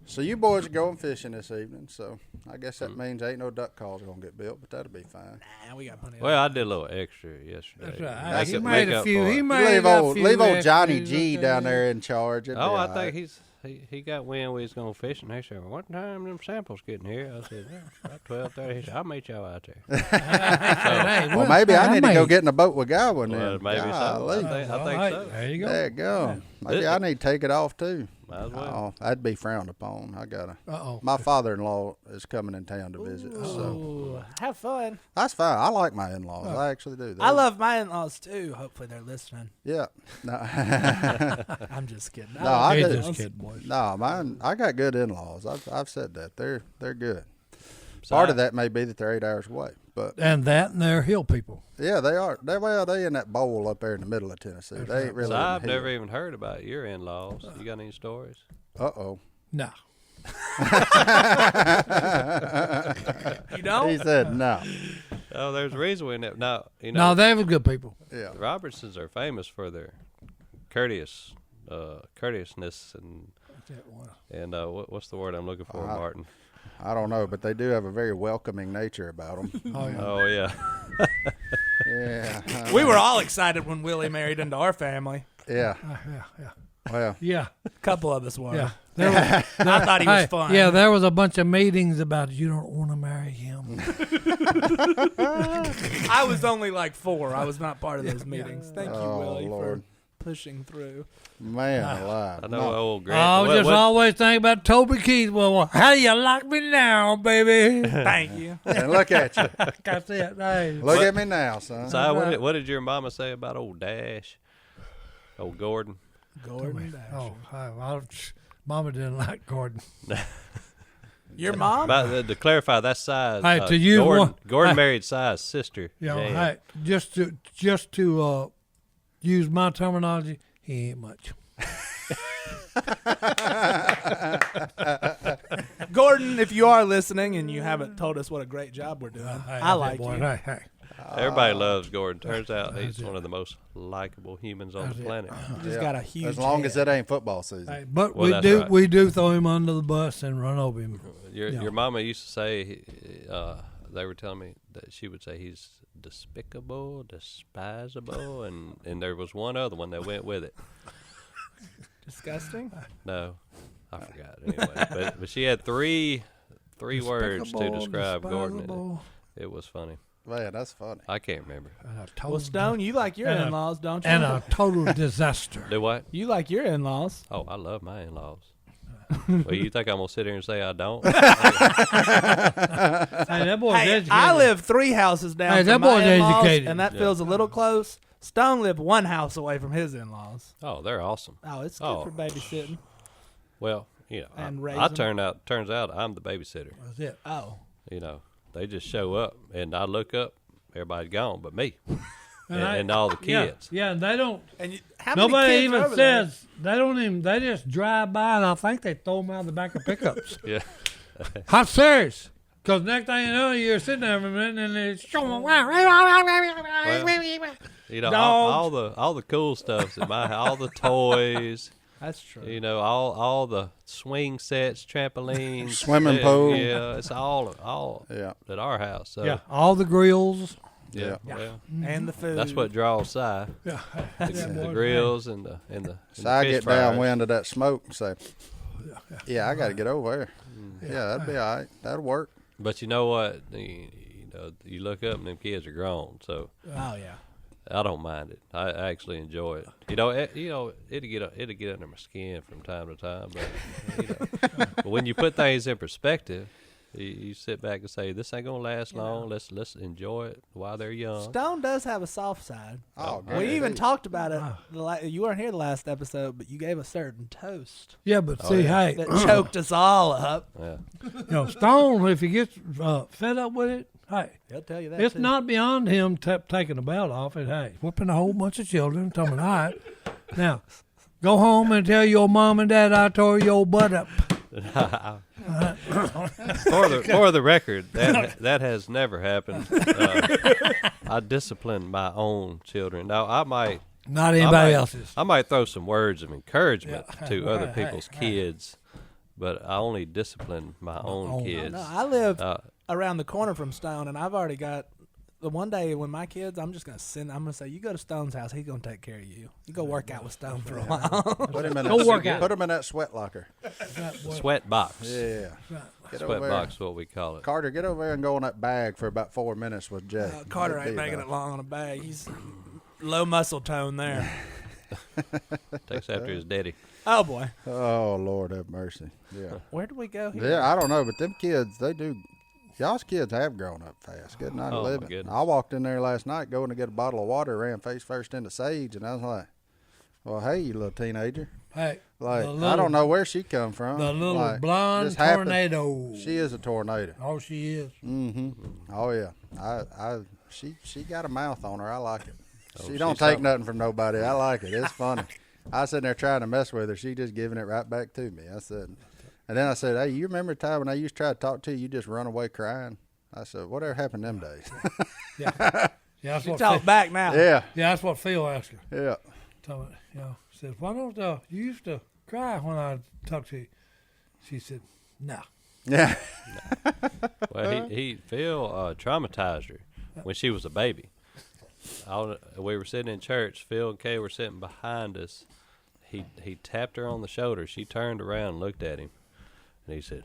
[SPEAKER 1] So you boys are going fishing this evening, so I guess that means ain't no duck calls going to get built, but that'll be fine.
[SPEAKER 3] Nah, we got plenty.
[SPEAKER 4] Well, I did a little extra yesterday.
[SPEAKER 2] That's right.
[SPEAKER 4] Make
[SPEAKER 2] He
[SPEAKER 4] up-
[SPEAKER 2] made
[SPEAKER 4] make
[SPEAKER 2] a
[SPEAKER 4] up
[SPEAKER 2] few.
[SPEAKER 4] for
[SPEAKER 2] He
[SPEAKER 4] it.
[SPEAKER 2] made
[SPEAKER 1] Leave
[SPEAKER 2] a
[SPEAKER 1] old,
[SPEAKER 2] few
[SPEAKER 1] leave old Johnny
[SPEAKER 2] extras,
[SPEAKER 1] G
[SPEAKER 2] okay.
[SPEAKER 1] down there in charge. It'll be
[SPEAKER 4] Oh, I
[SPEAKER 1] all
[SPEAKER 4] think
[SPEAKER 1] right.
[SPEAKER 4] he got wind we was going fishing. He said, what time them samples getting here? I said, about 12:30. He said, I'll meet y'all out there.
[SPEAKER 2] Hey,
[SPEAKER 1] Well, maybe I need to go
[SPEAKER 2] made-
[SPEAKER 1] get in a boat with Godwin
[SPEAKER 4] Well,
[SPEAKER 1] then.
[SPEAKER 4] maybe so.
[SPEAKER 1] Golly.
[SPEAKER 4] I
[SPEAKER 2] All
[SPEAKER 4] think
[SPEAKER 2] right,
[SPEAKER 4] so.
[SPEAKER 2] There you go.
[SPEAKER 1] There you go. Maybe I need to take it off too.
[SPEAKER 4] Might as well.
[SPEAKER 1] Oh, that'd be frowned upon. I gotta.
[SPEAKER 2] Uh-oh.
[SPEAKER 1] My father-in-law is coming in town to visit, so
[SPEAKER 3] Ooh, have fun.
[SPEAKER 1] that's fine. I like my in-laws. I actually do.
[SPEAKER 3] I love my in-laws too. Hopefully they're listening.
[SPEAKER 1] Yeah. No,
[SPEAKER 3] I'm just kidding.
[SPEAKER 1] no, I
[SPEAKER 2] Hey,
[SPEAKER 1] do.
[SPEAKER 2] just kidding, boys.
[SPEAKER 1] No, mine. I got good in-laws. I've said that they're good. Part of that may be that they're 8 hours away, but
[SPEAKER 2] And they're hill people.
[SPEAKER 1] yeah, they are. They in that bowl up there in the middle of Tennessee. They ain't really.
[SPEAKER 4] So I've
[SPEAKER 1] in the
[SPEAKER 4] never
[SPEAKER 1] hill.
[SPEAKER 4] even heard about your in-laws. You got any stories?
[SPEAKER 1] Uh-oh.
[SPEAKER 2] No.
[SPEAKER 3] You don't?
[SPEAKER 1] He said no.
[SPEAKER 4] Oh, there's a reason we never. No, you
[SPEAKER 2] No,
[SPEAKER 4] know,
[SPEAKER 2] they were good people.
[SPEAKER 1] Yeah.
[SPEAKER 4] the Robertsons are famous for their courteousness and what's the word I'm looking for, Martin?
[SPEAKER 1] I don't know, but they do have a very welcoming nature about them.
[SPEAKER 2] Oh, yeah.
[SPEAKER 4] Oh yeah.
[SPEAKER 1] Yeah.
[SPEAKER 3] We were all excited when Willie married into our family.
[SPEAKER 1] Yeah.
[SPEAKER 2] Yeah.
[SPEAKER 1] Well,
[SPEAKER 2] Yeah.
[SPEAKER 3] A couple of us were.
[SPEAKER 2] Yeah. There was,
[SPEAKER 3] I thought he was
[SPEAKER 2] hey,
[SPEAKER 3] fun.
[SPEAKER 2] yeah, there was a bunch of meetings about you don't want to marry him.
[SPEAKER 3] I was only like 4. I was not part of those meetings. Thank you,
[SPEAKER 1] Oh,
[SPEAKER 3] Willie,
[SPEAKER 1] Lord.
[SPEAKER 3] for pushing through.
[SPEAKER 1] man alive.
[SPEAKER 4] I know
[SPEAKER 1] No.
[SPEAKER 4] old Grant.
[SPEAKER 2] I was
[SPEAKER 4] what-
[SPEAKER 2] just
[SPEAKER 4] what-
[SPEAKER 2] always thinking about Toby Keith. Well, how do you like me now, baby?
[SPEAKER 3] Thank you.
[SPEAKER 1] And look at you.
[SPEAKER 2] That's it. Hey.
[SPEAKER 1] Look at me now, son.
[SPEAKER 4] Si, what did your mama say about old Dash? Old Gordon?
[SPEAKER 3] Gordon Dash.
[SPEAKER 2] Oh, Mama didn't like Gordon.
[SPEAKER 3] Your mom?
[SPEAKER 4] About, to clarify, that's Si's.
[SPEAKER 2] Hey, to use
[SPEAKER 4] Gordon,
[SPEAKER 2] one-
[SPEAKER 4] Gordon
[SPEAKER 2] hey.
[SPEAKER 4] married Si's sister.
[SPEAKER 2] You know,
[SPEAKER 4] Jan.
[SPEAKER 2] hey, just to use my terminology, he ain't much.
[SPEAKER 3] Gordon, if you are listening and you haven't told us what a great job we're doing, I like you.
[SPEAKER 2] Hey.
[SPEAKER 4] Everybody loves Gordon. Turns out he's one of the most likable humans on the planet.
[SPEAKER 3] He's got a huge
[SPEAKER 1] As long as
[SPEAKER 3] head.
[SPEAKER 1] it ain't football season.
[SPEAKER 2] Hey, but
[SPEAKER 4] Well, that's right.
[SPEAKER 2] we do throw him under the bus and run over him.
[SPEAKER 4] Your mama used to say, they were telling me that she would say he's despicable, despisable, and there was one other one that went with it.
[SPEAKER 3] Disgusting.
[SPEAKER 4] No, I forgot anyway. But she had three words to
[SPEAKER 2] Despicable,
[SPEAKER 4] describe Gordon.
[SPEAKER 2] despisable.
[SPEAKER 4] It was funny.
[SPEAKER 1] Man, that's funny.
[SPEAKER 4] I can't remember.
[SPEAKER 3] Well, Stone, you like your in-laws, don't you?
[SPEAKER 2] And a total disaster.
[SPEAKER 4] Do what?
[SPEAKER 3] You like your in-laws.
[SPEAKER 4] Oh, I love my in-laws. Well, you think I'm gonna sit here and say I don't?
[SPEAKER 2] Hey, that boy's
[SPEAKER 3] Hey,
[SPEAKER 2] educated.
[SPEAKER 3] I live 3 houses down
[SPEAKER 2] Hey,
[SPEAKER 3] from
[SPEAKER 2] that
[SPEAKER 3] my
[SPEAKER 2] boy's
[SPEAKER 3] in-laws,
[SPEAKER 2] educated.
[SPEAKER 3] and that
[SPEAKER 4] Yeah.
[SPEAKER 3] feels a little close. Stone lived 1 house away from his in-laws.
[SPEAKER 4] Oh, they're awesome.
[SPEAKER 3] Oh, it's good
[SPEAKER 4] Oh.
[SPEAKER 3] for babysitting.
[SPEAKER 4] Well, you know,
[SPEAKER 3] And
[SPEAKER 4] I
[SPEAKER 3] raising.
[SPEAKER 4] turns out I'm the babysitter.
[SPEAKER 2] That's it.
[SPEAKER 3] Oh.
[SPEAKER 4] You know, they just show up, and I look up, everybody's gone but me
[SPEAKER 2] I-
[SPEAKER 4] and all the kids.
[SPEAKER 2] Yeah, and they don't.
[SPEAKER 3] And how many
[SPEAKER 2] Nobody
[SPEAKER 3] kids are
[SPEAKER 2] even
[SPEAKER 3] over there?
[SPEAKER 2] says they don't even. They just drive by, and I think they throw them out of the back of pickups.
[SPEAKER 4] Yeah.
[SPEAKER 2] I'm serious. Because next thing you know, you're sitting there for a minute, and it's
[SPEAKER 4] You know,
[SPEAKER 2] Dogs.
[SPEAKER 4] all the cool stuff's in my house, all the toys,
[SPEAKER 3] That's true.
[SPEAKER 4] you know, all the swing sets, trampolines,
[SPEAKER 1] Swimming pool.
[SPEAKER 4] Yeah, it's all
[SPEAKER 1] Yeah.
[SPEAKER 4] at our house. So
[SPEAKER 2] yeah, all the grills.
[SPEAKER 4] yeah.
[SPEAKER 1] Yeah.
[SPEAKER 4] Well,
[SPEAKER 3] And the food.
[SPEAKER 4] that's what draws Si.
[SPEAKER 2] Yeah,
[SPEAKER 4] The grills and the
[SPEAKER 1] So I
[SPEAKER 4] fish
[SPEAKER 1] get
[SPEAKER 4] fries.
[SPEAKER 1] downwind of that smoke and say, yeah, I got to get over there. Yeah, that'd be all right. That'll work.
[SPEAKER 4] But you know what? You know, you look up and them kids are grown, so
[SPEAKER 3] Oh yeah.
[SPEAKER 4] I don't mind it. I actually enjoy it. It'll get under my skin from time to time, but but when you put things in perspective, you sit back and say, "This ain't gonna last long. Let's enjoy it while they're young."
[SPEAKER 3] Stone does have a soft side.
[SPEAKER 1] Oh,
[SPEAKER 3] We
[SPEAKER 1] great.
[SPEAKER 3] even talked about it. You weren't here the last episode, but you gave a certain toast
[SPEAKER 2] yeah, but see, hey,
[SPEAKER 3] that choked us all up.
[SPEAKER 4] Yeah.
[SPEAKER 2] Stone, if he gets fed up with it, hey,
[SPEAKER 3] He'll tell you that.
[SPEAKER 2] it's
[SPEAKER 3] too.
[SPEAKER 2] not beyond him taking the belt off. And hey, whipping a whole bunch of children, telling them, all right, now go home and tell your mom and dad I tore your butt up.
[SPEAKER 4] For the record, that has never happened. I discipline my own children. Now I might
[SPEAKER 2] Not anybody else's.
[SPEAKER 4] I might throw some words of encouragement
[SPEAKER 2] Yeah.
[SPEAKER 4] to other
[SPEAKER 2] Right,
[SPEAKER 4] people's
[SPEAKER 2] right.
[SPEAKER 4] kids, but I only discipline my own
[SPEAKER 2] own.
[SPEAKER 4] kids.
[SPEAKER 3] No, I live
[SPEAKER 4] Uh,
[SPEAKER 3] around the corner from Stone, and I've already got the one day when my kids, I'm just gonna say, you go to Stone's house, he's gonna take care of you. You go work out with Stone for a while.
[SPEAKER 1] Put him in
[SPEAKER 2] Go
[SPEAKER 1] that,
[SPEAKER 2] work out.
[SPEAKER 1] Put him in that sweat locker.
[SPEAKER 4] sweat box.
[SPEAKER 1] Yeah. Get
[SPEAKER 4] Sweat
[SPEAKER 1] over there.
[SPEAKER 4] box is what we call it.
[SPEAKER 1] Carter, get over there and go in that bag for about 4 minutes with Jay.
[SPEAKER 3] Carter
[SPEAKER 1] That'd
[SPEAKER 3] ain't
[SPEAKER 1] be
[SPEAKER 3] making
[SPEAKER 1] about-
[SPEAKER 3] it long on a bag. He's low muscle tone there.
[SPEAKER 4] Takes after his daddy.
[SPEAKER 3] Oh boy,
[SPEAKER 1] Oh, Lord have mercy. Yeah.
[SPEAKER 3] where did we go here?
[SPEAKER 1] Yeah, I don't know, but them kids, they do. Y'all's kids have grown up fast. Good night,
[SPEAKER 4] Oh, my
[SPEAKER 1] living.
[SPEAKER 4] goodness.
[SPEAKER 1] I walked in there last night going to get a bottle of water, ran face first into Sage, and I was like, well, hey, you little teenager.
[SPEAKER 2] Hey,
[SPEAKER 1] Like,
[SPEAKER 2] the
[SPEAKER 1] I
[SPEAKER 2] little-
[SPEAKER 1] don't know where she come from.
[SPEAKER 2] The little
[SPEAKER 1] Like,
[SPEAKER 2] blonde
[SPEAKER 1] just happened.
[SPEAKER 2] tornado.
[SPEAKER 1] She is a tornado.
[SPEAKER 2] Oh, she is.
[SPEAKER 1] Mm-hmm. Oh, yeah. She got a mouth on her. I like it.
[SPEAKER 4] Oh,
[SPEAKER 1] She don't
[SPEAKER 4] she's
[SPEAKER 1] take
[SPEAKER 4] something.
[SPEAKER 1] nothing from nobody. I like it. It's funny. I was sitting there trying to mess with her. She just giving it right back to me. I said, and then I said, hey, you remember the time when I used to try to talk to you, you just run away crying? I said, whatever happened them days?
[SPEAKER 2] Yeah, yeah, that's
[SPEAKER 3] You
[SPEAKER 2] what.
[SPEAKER 3] talk
[SPEAKER 2] Phil,
[SPEAKER 3] back now.
[SPEAKER 1] Yeah,
[SPEAKER 2] yeah, that's what Phil asked her.
[SPEAKER 1] yeah.
[SPEAKER 2] Tell me, said, why don't you used to cry when I talked to you? She said, no.
[SPEAKER 1] Yeah.
[SPEAKER 4] Well, Phil traumatized her when she was a baby. We were sitting in church. Phil and Kay were sitting behind us. He tapped her on the shoulder. She turned around and looked at him, and he said,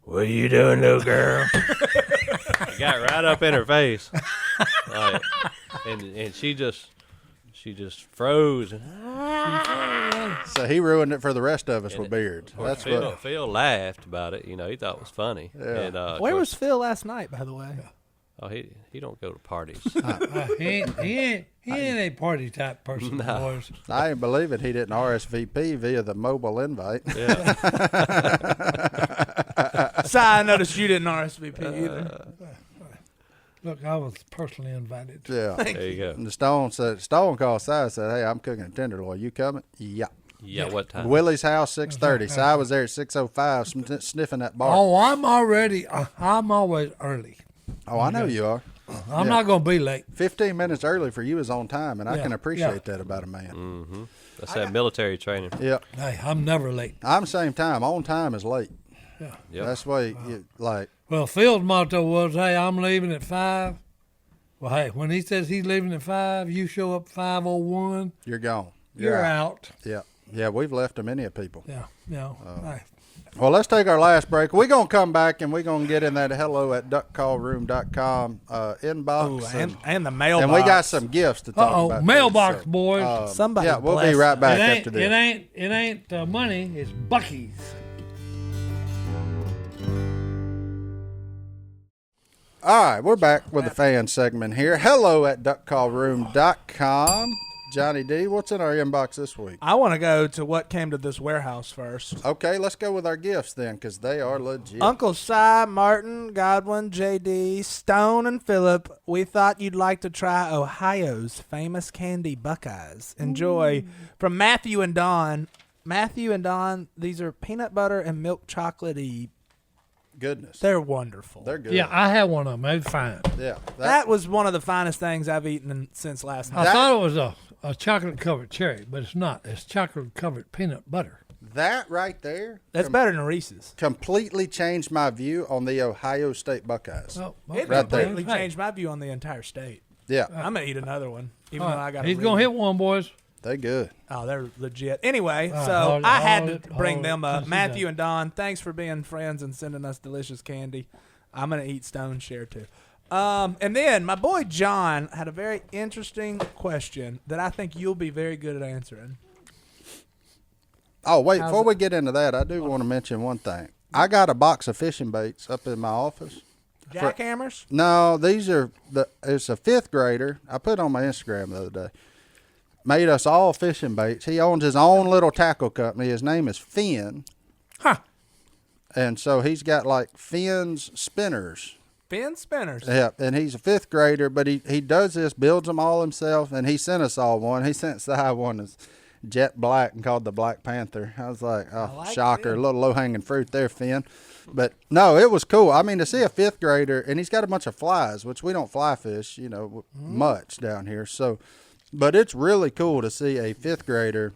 [SPEAKER 4] "What are you doing, little girl?" He got right up in her face, like, and she just froze.
[SPEAKER 1] So he ruined it for the rest of us
[SPEAKER 4] And
[SPEAKER 1] with beards.
[SPEAKER 4] Of course,
[SPEAKER 1] That's what.
[SPEAKER 4] Phil laughed about it. He thought it was funny.
[SPEAKER 1] Yeah.
[SPEAKER 4] And, of
[SPEAKER 3] Where
[SPEAKER 4] course-
[SPEAKER 3] was Phil last night, by the way?
[SPEAKER 4] Oh, he don't go to parties.
[SPEAKER 2] He ain't a party type person, boys.
[SPEAKER 1] I ain't believe it. He didn't RSVP via the mobile invite.
[SPEAKER 4] Yeah.
[SPEAKER 3] Si, I noticed you didn't RSVP either.
[SPEAKER 2] Look, I was personally invited.
[SPEAKER 1] Yeah.
[SPEAKER 4] There you go.
[SPEAKER 1] And Stone called Si and said, hey, I'm cooking a tenderloin. You coming? Yeah.
[SPEAKER 4] Yeah, what time?
[SPEAKER 1] Willie's house 6:30. So I was there at 6:05 sniffing that bar.
[SPEAKER 2] Oh, I'm always early.
[SPEAKER 1] Oh, I know you are.
[SPEAKER 2] I'm not going to be late.
[SPEAKER 1] 15 minutes early for you is on time, and I
[SPEAKER 2] Yeah,
[SPEAKER 1] can appreciate
[SPEAKER 2] yeah.
[SPEAKER 1] that about a man.
[SPEAKER 4] Mm-hmm. That's that military training.
[SPEAKER 1] Yep.
[SPEAKER 2] Hey, I'm never late.
[SPEAKER 1] I'm same time. On time is late.
[SPEAKER 2] Yeah.
[SPEAKER 4] Yep.
[SPEAKER 1] That's why you like.
[SPEAKER 2] Well, Phil's motto was, hey, I'm leaving at 5. Well, hey, when he says he's leaving at 5, you show up 5:01,
[SPEAKER 1] You're gone.
[SPEAKER 2] you're out.
[SPEAKER 1] Yeah. Yeah, we've left to many of people.
[SPEAKER 2] Yeah, hey.
[SPEAKER 1] Well, let's take our last break. We're going to come back and we're going to get in that hello@duckcallroom.com inbox.
[SPEAKER 3] Ooh, and the mailbox.
[SPEAKER 1] And we got some gifts to talk about.
[SPEAKER 2] Mailbox
[SPEAKER 1] too.
[SPEAKER 2] boys.
[SPEAKER 3] Somebody
[SPEAKER 1] Yeah, we'll be
[SPEAKER 3] bless
[SPEAKER 1] right
[SPEAKER 3] them.
[SPEAKER 1] back
[SPEAKER 2] it
[SPEAKER 1] after this.
[SPEAKER 2] ain't money. It's Bucky's.
[SPEAKER 1] All right, we're back with the fan segment here. hello@duckcallroom.com. Johnny D, what's in our inbox this week?
[SPEAKER 3] I want to go to what came to this warehouse first.
[SPEAKER 1] Okay, let's go with our gifts then, because they are legit.
[SPEAKER 3] Uncle Si, Martin, Godwin, JD, Stone, and Phillip, we thought you'd like to try Ohio's famous candy Buckeyes. Enjoy. From Matthew and Don. Matthew and Don, these are peanut butter and milk chocolatey.
[SPEAKER 1] Goodness.
[SPEAKER 3] They're wonderful.
[SPEAKER 1] They're good.
[SPEAKER 2] Yeah, I had one of them. They were fine.
[SPEAKER 1] Yeah.
[SPEAKER 3] That was one of the finest things I've eaten since last night.
[SPEAKER 2] I thought it was a chocolate-covered cherry, but it's not. It's chocolate-covered peanut butter.
[SPEAKER 1] that right there
[SPEAKER 3] That's better than Reese's.
[SPEAKER 1] completely changed my view on the Ohio State Buckeyes.
[SPEAKER 2] Oh,
[SPEAKER 3] It
[SPEAKER 1] Right there.
[SPEAKER 3] completely changed my view on the entire state.
[SPEAKER 1] Yeah,
[SPEAKER 3] I'm going to eat another one, even though I got
[SPEAKER 2] He's going to hit one, boys.
[SPEAKER 1] they good.
[SPEAKER 3] Oh, they're legit. Anyway,
[SPEAKER 2] All right,
[SPEAKER 3] so
[SPEAKER 2] hold it,
[SPEAKER 3] I had
[SPEAKER 2] hold
[SPEAKER 3] to
[SPEAKER 2] it,
[SPEAKER 3] bring
[SPEAKER 2] hold
[SPEAKER 3] them
[SPEAKER 2] it.
[SPEAKER 3] up.
[SPEAKER 2] This is
[SPEAKER 3] Matthew
[SPEAKER 2] done.
[SPEAKER 3] and Don, thanks for being friends and sending us delicious candy. I'm going to eat Stone Share too. And then my boy John had a very interesting question that I think you'll be very good at answering.
[SPEAKER 1] Oh, wait,
[SPEAKER 3] How's
[SPEAKER 1] before
[SPEAKER 3] it-
[SPEAKER 1] we get into that, I do want to mention one thing. I got a box of fishing baits up in my office.
[SPEAKER 3] Jackhammers?
[SPEAKER 1] No, these are it's a 5th grader. I put it on my Instagram the other day. Made us all fishing baits. He owns his own little tackle company. His name is Finn.
[SPEAKER 2] Huh.
[SPEAKER 1] And so he's got like Finn's spinners.
[SPEAKER 3] Fin spinners.
[SPEAKER 1] Yeah, and he's a 5th grader, but he does this, builds them all himself, and he sent us all one. He sent Si one that's jet black and called the Black Panther. I was like, oh,
[SPEAKER 3] like
[SPEAKER 1] shocker,
[SPEAKER 3] Finn.
[SPEAKER 1] a little low-hanging fruit there, Finn. But no, it was cool. I mean, to see a 5th grader, and he's got a bunch of flies, which we don't fly fish, much down here. So, but it's really cool to see a 5th grader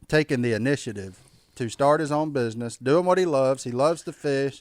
[SPEAKER 1] taking the initiative to start his own business, doing what he loves. He loves to fish.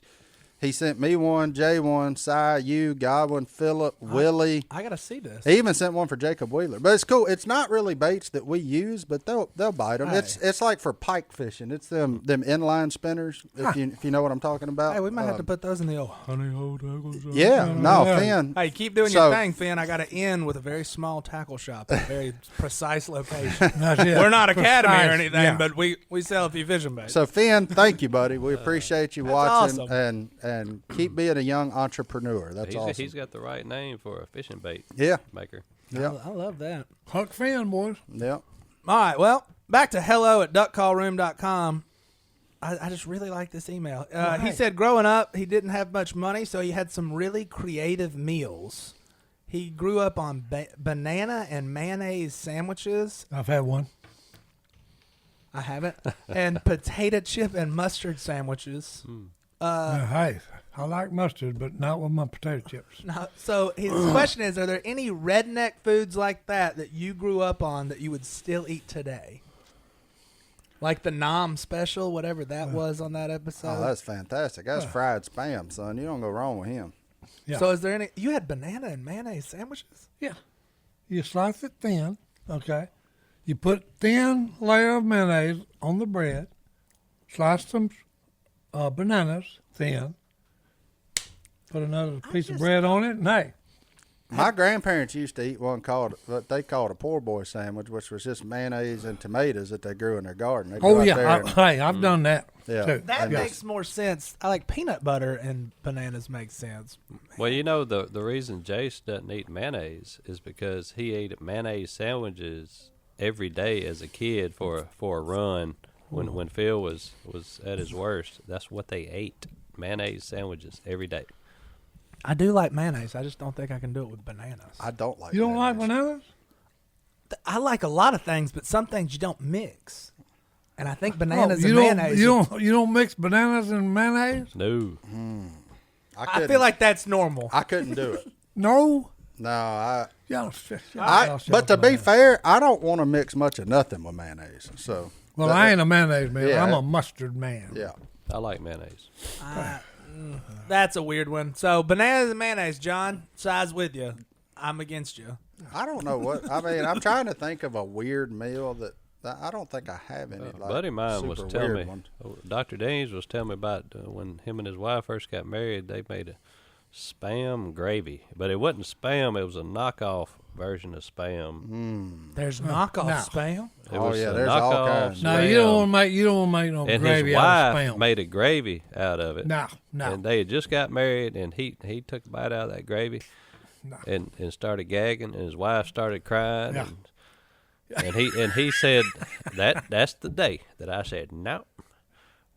[SPEAKER 1] He sent me one, Jay one, Si, you, Godwin, Phillip, Willie.
[SPEAKER 3] I got to see this.
[SPEAKER 1] He even sent one for Jacob Wheeler. But it's cool. It's not really baits that we use, but they'll bite them.
[SPEAKER 3] Hey.
[SPEAKER 1] It's like for pike fishing. It's them inline spinners, if you know what I'm talking about.
[SPEAKER 3] Hey, we might have to put those in the old honey hole tackle shop.
[SPEAKER 1] Yeah, no, Finn.
[SPEAKER 3] Hey, keep doing
[SPEAKER 1] So-
[SPEAKER 3] your thing, Finn. I got to end with a very small tackle shop at a very precise location.
[SPEAKER 2] That's it.
[SPEAKER 3] We're not Academy or
[SPEAKER 2] Precise,
[SPEAKER 3] anything,
[SPEAKER 2] yeah.
[SPEAKER 3] but we sell a few fishing baits.
[SPEAKER 1] So Finn, thank you, buddy. We appreciate you
[SPEAKER 3] That's
[SPEAKER 1] watching
[SPEAKER 3] awesome.
[SPEAKER 1] and keep being a young entrepreneur. That's awesome.
[SPEAKER 4] He's got the right name for a fishing bait
[SPEAKER 1] Yeah,
[SPEAKER 4] maker.
[SPEAKER 1] yeah,
[SPEAKER 3] I love that.
[SPEAKER 2] Huck Finn, boys.
[SPEAKER 1] yeah.
[SPEAKER 3] All right, well, back to hello@duckcallroom.com. I just really like this email. He said growing up, he didn't have much money, so he had some really creative meals. He grew up on banana and mayonnaise sandwiches.
[SPEAKER 2] I've had one.
[SPEAKER 3] I haven't. And potato chip and mustard sandwiches.
[SPEAKER 2] Hey, I like mustard, but not with my potato chips.
[SPEAKER 3] No, so his question is, are there any redneck foods like that you grew up on that you would still eat today? Like the Nom special, whatever that was on that episode.
[SPEAKER 1] Oh, that's fantastic. That's fried spam, son. You don't go wrong with him.
[SPEAKER 2] Yeah.
[SPEAKER 3] So is there any, you had banana and mayonnaise sandwiches?
[SPEAKER 2] Yeah. You slice it thin, okay? You put thin layer of mayonnaise on the bread, slice some bananas thin, put another piece of bread on it, and hey,
[SPEAKER 1] My grandparents used to eat one called what they called a poor boy sandwich, which was just mayonnaise and tomatoes that they grew in their garden. They'd go
[SPEAKER 2] oh
[SPEAKER 1] out
[SPEAKER 2] yeah,
[SPEAKER 1] there and-
[SPEAKER 2] I've done that
[SPEAKER 1] Yeah.
[SPEAKER 2] too.
[SPEAKER 3] That
[SPEAKER 1] And
[SPEAKER 3] makes more sense. I like peanut butter and bananas makes sense.
[SPEAKER 4] Well, the reason Jace doesn't eat mayonnaise is because he ate mayonnaise sandwiches every day as a kid for a run when Phil was at his worst. That's what they ate, mayonnaise sandwiches every day.
[SPEAKER 3] I do like mayonnaise. I just don't think I can do it with bananas.
[SPEAKER 1] I don't like.
[SPEAKER 2] You don't like
[SPEAKER 1] mayonnaise.
[SPEAKER 2] bananas?
[SPEAKER 3] I like a lot of things, but some things you don't mix. And I think bananas and
[SPEAKER 2] you
[SPEAKER 3] mayonnaise.
[SPEAKER 2] You don't mix bananas and mayonnaise?
[SPEAKER 4] No.
[SPEAKER 3] I feel like that's normal.
[SPEAKER 1] I couldn't do it.
[SPEAKER 2] No.
[SPEAKER 1] No,
[SPEAKER 2] But
[SPEAKER 1] but to be fair, I don't want to mix much of nothing with mayonnaise. So,
[SPEAKER 2] well, I ain't a mayonnaise man.
[SPEAKER 1] Yeah.
[SPEAKER 2] I'm a mustard man.
[SPEAKER 1] yeah.
[SPEAKER 4] I like mayonnaise.
[SPEAKER 3] That's a weird one. So bananas and mayonnaise, John. Sides with you. I'm against you.
[SPEAKER 1] I don't know what. I mean, I'm trying to think of a weird meal that I don't think I have any.
[SPEAKER 4] A buddy of mine was
[SPEAKER 1] super
[SPEAKER 4] telling
[SPEAKER 1] weird
[SPEAKER 4] me,
[SPEAKER 1] ones.
[SPEAKER 4] Dr. Deans was telling me about when him and his wife first got married, they made a Spam gravy. But it wasn't Spam, it was a knockoff version of Spam.
[SPEAKER 3] There's knockoff
[SPEAKER 2] No.
[SPEAKER 3] spam.
[SPEAKER 4] It
[SPEAKER 1] Oh,
[SPEAKER 4] was
[SPEAKER 1] yeah,
[SPEAKER 4] a
[SPEAKER 1] there's all
[SPEAKER 4] knockoff
[SPEAKER 1] kinds.
[SPEAKER 2] No,
[SPEAKER 4] Spam.
[SPEAKER 2] you don't want to make no
[SPEAKER 4] And
[SPEAKER 2] gravy
[SPEAKER 4] his
[SPEAKER 2] out of
[SPEAKER 4] wife
[SPEAKER 2] spam.
[SPEAKER 4] made a gravy out of it.
[SPEAKER 2] No.
[SPEAKER 4] And they had just got married, and he took a bite out of that gravy
[SPEAKER 2] No.
[SPEAKER 4] and started gagging, and his wife started crying.
[SPEAKER 2] Yeah.
[SPEAKER 4] And he said, that's the day that I said, no,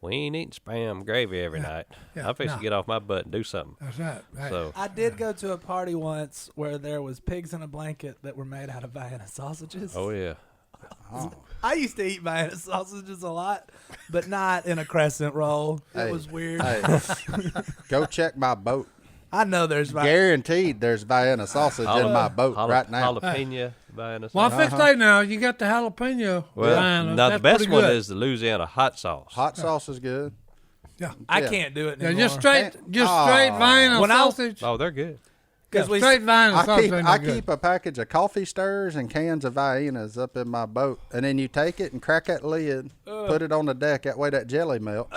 [SPEAKER 4] we ain't eating Spam gravy every night.
[SPEAKER 2] Yeah,
[SPEAKER 4] I'm fixing
[SPEAKER 2] no.
[SPEAKER 4] to get off my butt and do something.
[SPEAKER 2] That's right. Hey.
[SPEAKER 4] So
[SPEAKER 3] I did go to a party once where there was pigs in a blanket that were made out of Vienna sausages.
[SPEAKER 4] oh yeah.
[SPEAKER 1] Oh.
[SPEAKER 3] I used to eat Vienna sausages a lot, but not in a crescent roll. It
[SPEAKER 1] Hey,
[SPEAKER 3] was weird.
[SPEAKER 1] Hey, go check my boat.
[SPEAKER 3] I know there's Vienna.
[SPEAKER 1] Guaranteed, there's Vienna sausage in my boat right now.
[SPEAKER 4] Jalapeno Vienna
[SPEAKER 2] Well, I
[SPEAKER 4] sauce.
[SPEAKER 2] fixed that now. You got the jalapeno.
[SPEAKER 4] Well,
[SPEAKER 2] Vienna.
[SPEAKER 4] now the
[SPEAKER 2] That's
[SPEAKER 4] best
[SPEAKER 2] pretty
[SPEAKER 4] one
[SPEAKER 2] good.
[SPEAKER 4] is the Louisiana hot sauce.
[SPEAKER 1] Hot sauce is good.
[SPEAKER 2] Yeah.
[SPEAKER 3] I
[SPEAKER 1] Yeah.
[SPEAKER 3] can't do it
[SPEAKER 2] Yeah,
[SPEAKER 3] anymore.
[SPEAKER 2] just straight
[SPEAKER 1] Oh.
[SPEAKER 2] Vienna
[SPEAKER 3] When I-
[SPEAKER 2] sausage.
[SPEAKER 4] Oh, they're good.
[SPEAKER 2] Yeah,
[SPEAKER 3] 'Cause we-
[SPEAKER 2] straight Vienna sausage. ain't no
[SPEAKER 1] I
[SPEAKER 2] good.
[SPEAKER 1] keep a package of coffee stirs and cans of Viennas up in my boat, and then you take it and crack that lid, put it on the deck. That way, that jelly melts.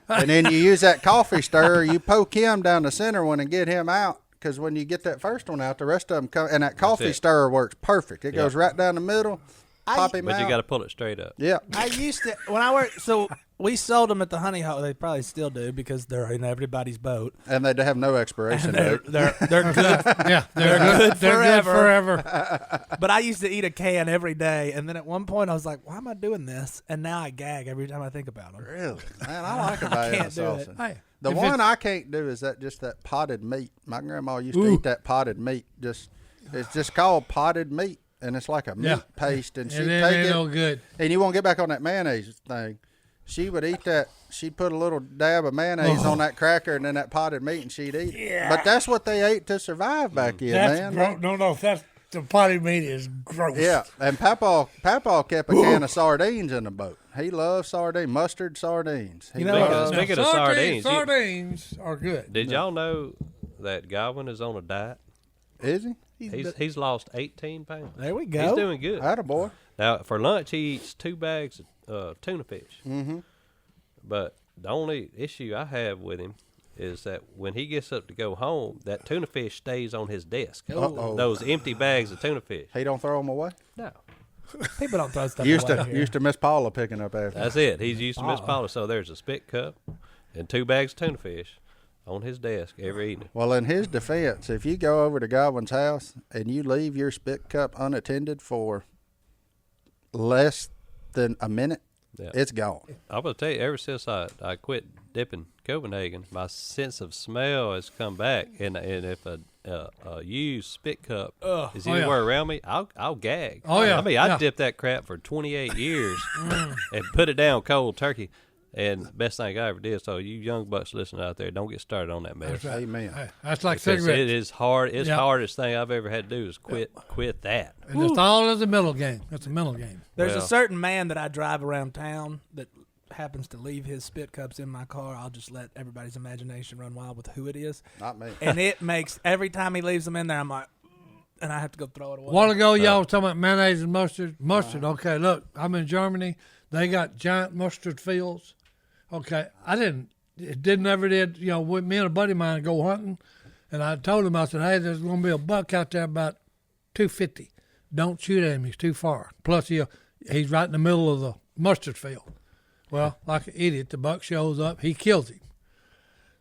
[SPEAKER 1] And then you use that coffee stirrer. You poke him down the center one and get him out. Because when you get that first one out, the rest of them come. And that coffee
[SPEAKER 4] it.
[SPEAKER 1] stirrer works perfect. It
[SPEAKER 4] Yeah.
[SPEAKER 1] goes right down the middle. Pop him
[SPEAKER 4] But
[SPEAKER 1] out.
[SPEAKER 4] you got to pull it straight up.
[SPEAKER 1] Yeah.
[SPEAKER 3] I used to when I worked. So we sold them at the Honey Hole. They probably still do because they're in everybody's boat.
[SPEAKER 1] And they have no expiration
[SPEAKER 3] They're
[SPEAKER 1] date.
[SPEAKER 3] they're good.
[SPEAKER 2] Yeah, they're good. They're good forever.
[SPEAKER 3] But I used to eat a can every day, and then at one point I was like, "Why am I doing this?" And now I gag every time I think about them.
[SPEAKER 1] Really? Man, I like a Vienna
[SPEAKER 3] can't do it.
[SPEAKER 1] sausage.
[SPEAKER 2] Hey,
[SPEAKER 1] The
[SPEAKER 2] if
[SPEAKER 1] one
[SPEAKER 2] it's-
[SPEAKER 1] I can't do is that potted meat. My grandma used to eat that potted meat. It's just called potted meat, and it's like a meat
[SPEAKER 2] Yeah.
[SPEAKER 1] paste. And she'd
[SPEAKER 2] and it
[SPEAKER 1] take
[SPEAKER 2] ain't
[SPEAKER 1] it,
[SPEAKER 2] no good.
[SPEAKER 1] and you won't get back on that mayonnaise thing. She would eat that. She'd put a little dab of mayonnaise on that cracker and then that potted meat, and she'd eat it. But that's what they ate to survive back then, man.
[SPEAKER 2] That's gross. No, that's the potty meat is gross.
[SPEAKER 1] Yeah, and Papa kept a can of sardines in the boat. He loves sardines, mustard sardines. He
[SPEAKER 3] You know,
[SPEAKER 1] loves-
[SPEAKER 2] Now,
[SPEAKER 4] Speaking of sardines,
[SPEAKER 2] sardines are good.
[SPEAKER 4] Did y'all know that Godwin is on a diet?
[SPEAKER 1] is he?
[SPEAKER 4] He's lost 18 pounds.
[SPEAKER 3] There we
[SPEAKER 4] He's
[SPEAKER 3] go.
[SPEAKER 4] doing good.
[SPEAKER 1] Attaboy.
[SPEAKER 4] Now, for lunch, he eats 2 bags of tuna fish.
[SPEAKER 1] Mm-hmm.
[SPEAKER 4] But the only issue I have with him is that when he gets up to go home, that tuna fish stays on his desk.
[SPEAKER 1] Uh-oh.
[SPEAKER 4] Those empty bags of tuna fish.
[SPEAKER 1] He don't throw them away.
[SPEAKER 4] No.
[SPEAKER 3] People don't throw stuff
[SPEAKER 1] Used
[SPEAKER 3] away
[SPEAKER 1] to
[SPEAKER 3] here.
[SPEAKER 1] used to Miss Paula picking up after.
[SPEAKER 4] That's it. He's used to Miss Paula. So there's a spit cup and 2 bags of tuna fish on his desk every evening.
[SPEAKER 1] Well, in his defense, if you go over to Godwin's house and you leave your spit cup unattended for less than a minute,
[SPEAKER 4] Yeah.
[SPEAKER 1] it's gone.
[SPEAKER 4] I'm going to tell you, ever since I quit dipping Copenhagen, my sense of smell has come back. And if a used spit cup is
[SPEAKER 2] Oh, yeah.
[SPEAKER 4] anywhere around me, I'll gag.
[SPEAKER 2] Oh, yeah.
[SPEAKER 4] I mean, I
[SPEAKER 2] Yeah.
[SPEAKER 4] dipped that crap for 28 years and put it down cold turkey. And the best thing I ever did. So you young bucks listening out there, don't get started on that mess.
[SPEAKER 2] That's right.
[SPEAKER 1] Amen.
[SPEAKER 2] Hey, that's like
[SPEAKER 4] Because
[SPEAKER 2] cigarettes.
[SPEAKER 4] it is hard. It's
[SPEAKER 2] Yeah.
[SPEAKER 4] the hardest thing I've ever had to do is quit that.
[SPEAKER 2] And it's all is a mental game. It's a mental game.
[SPEAKER 3] There's a
[SPEAKER 4] Well-
[SPEAKER 3] certain man that I drive around town that happens to leave his spit cups in my car. I'll just let everybody's imagination run wild with who it is.
[SPEAKER 1] Not me.
[SPEAKER 3] And it makes, every time he leaves them in there, I'm like, and I have to go throw it away.
[SPEAKER 2] A while ago, y'all was talking about mayonnaise and mustard. Mustard, okay, look, I'm in Germany. They got giant mustard fields. Okay, it never did, with me and a buddy of mine go hunting, and I told him, I said, hey, there's going to be a buck out there about 250. Don't shoot at him, he's too far. Plus, he's right in the middle of the mustard field. Well, like an idiot, the buck shows up, he kills him.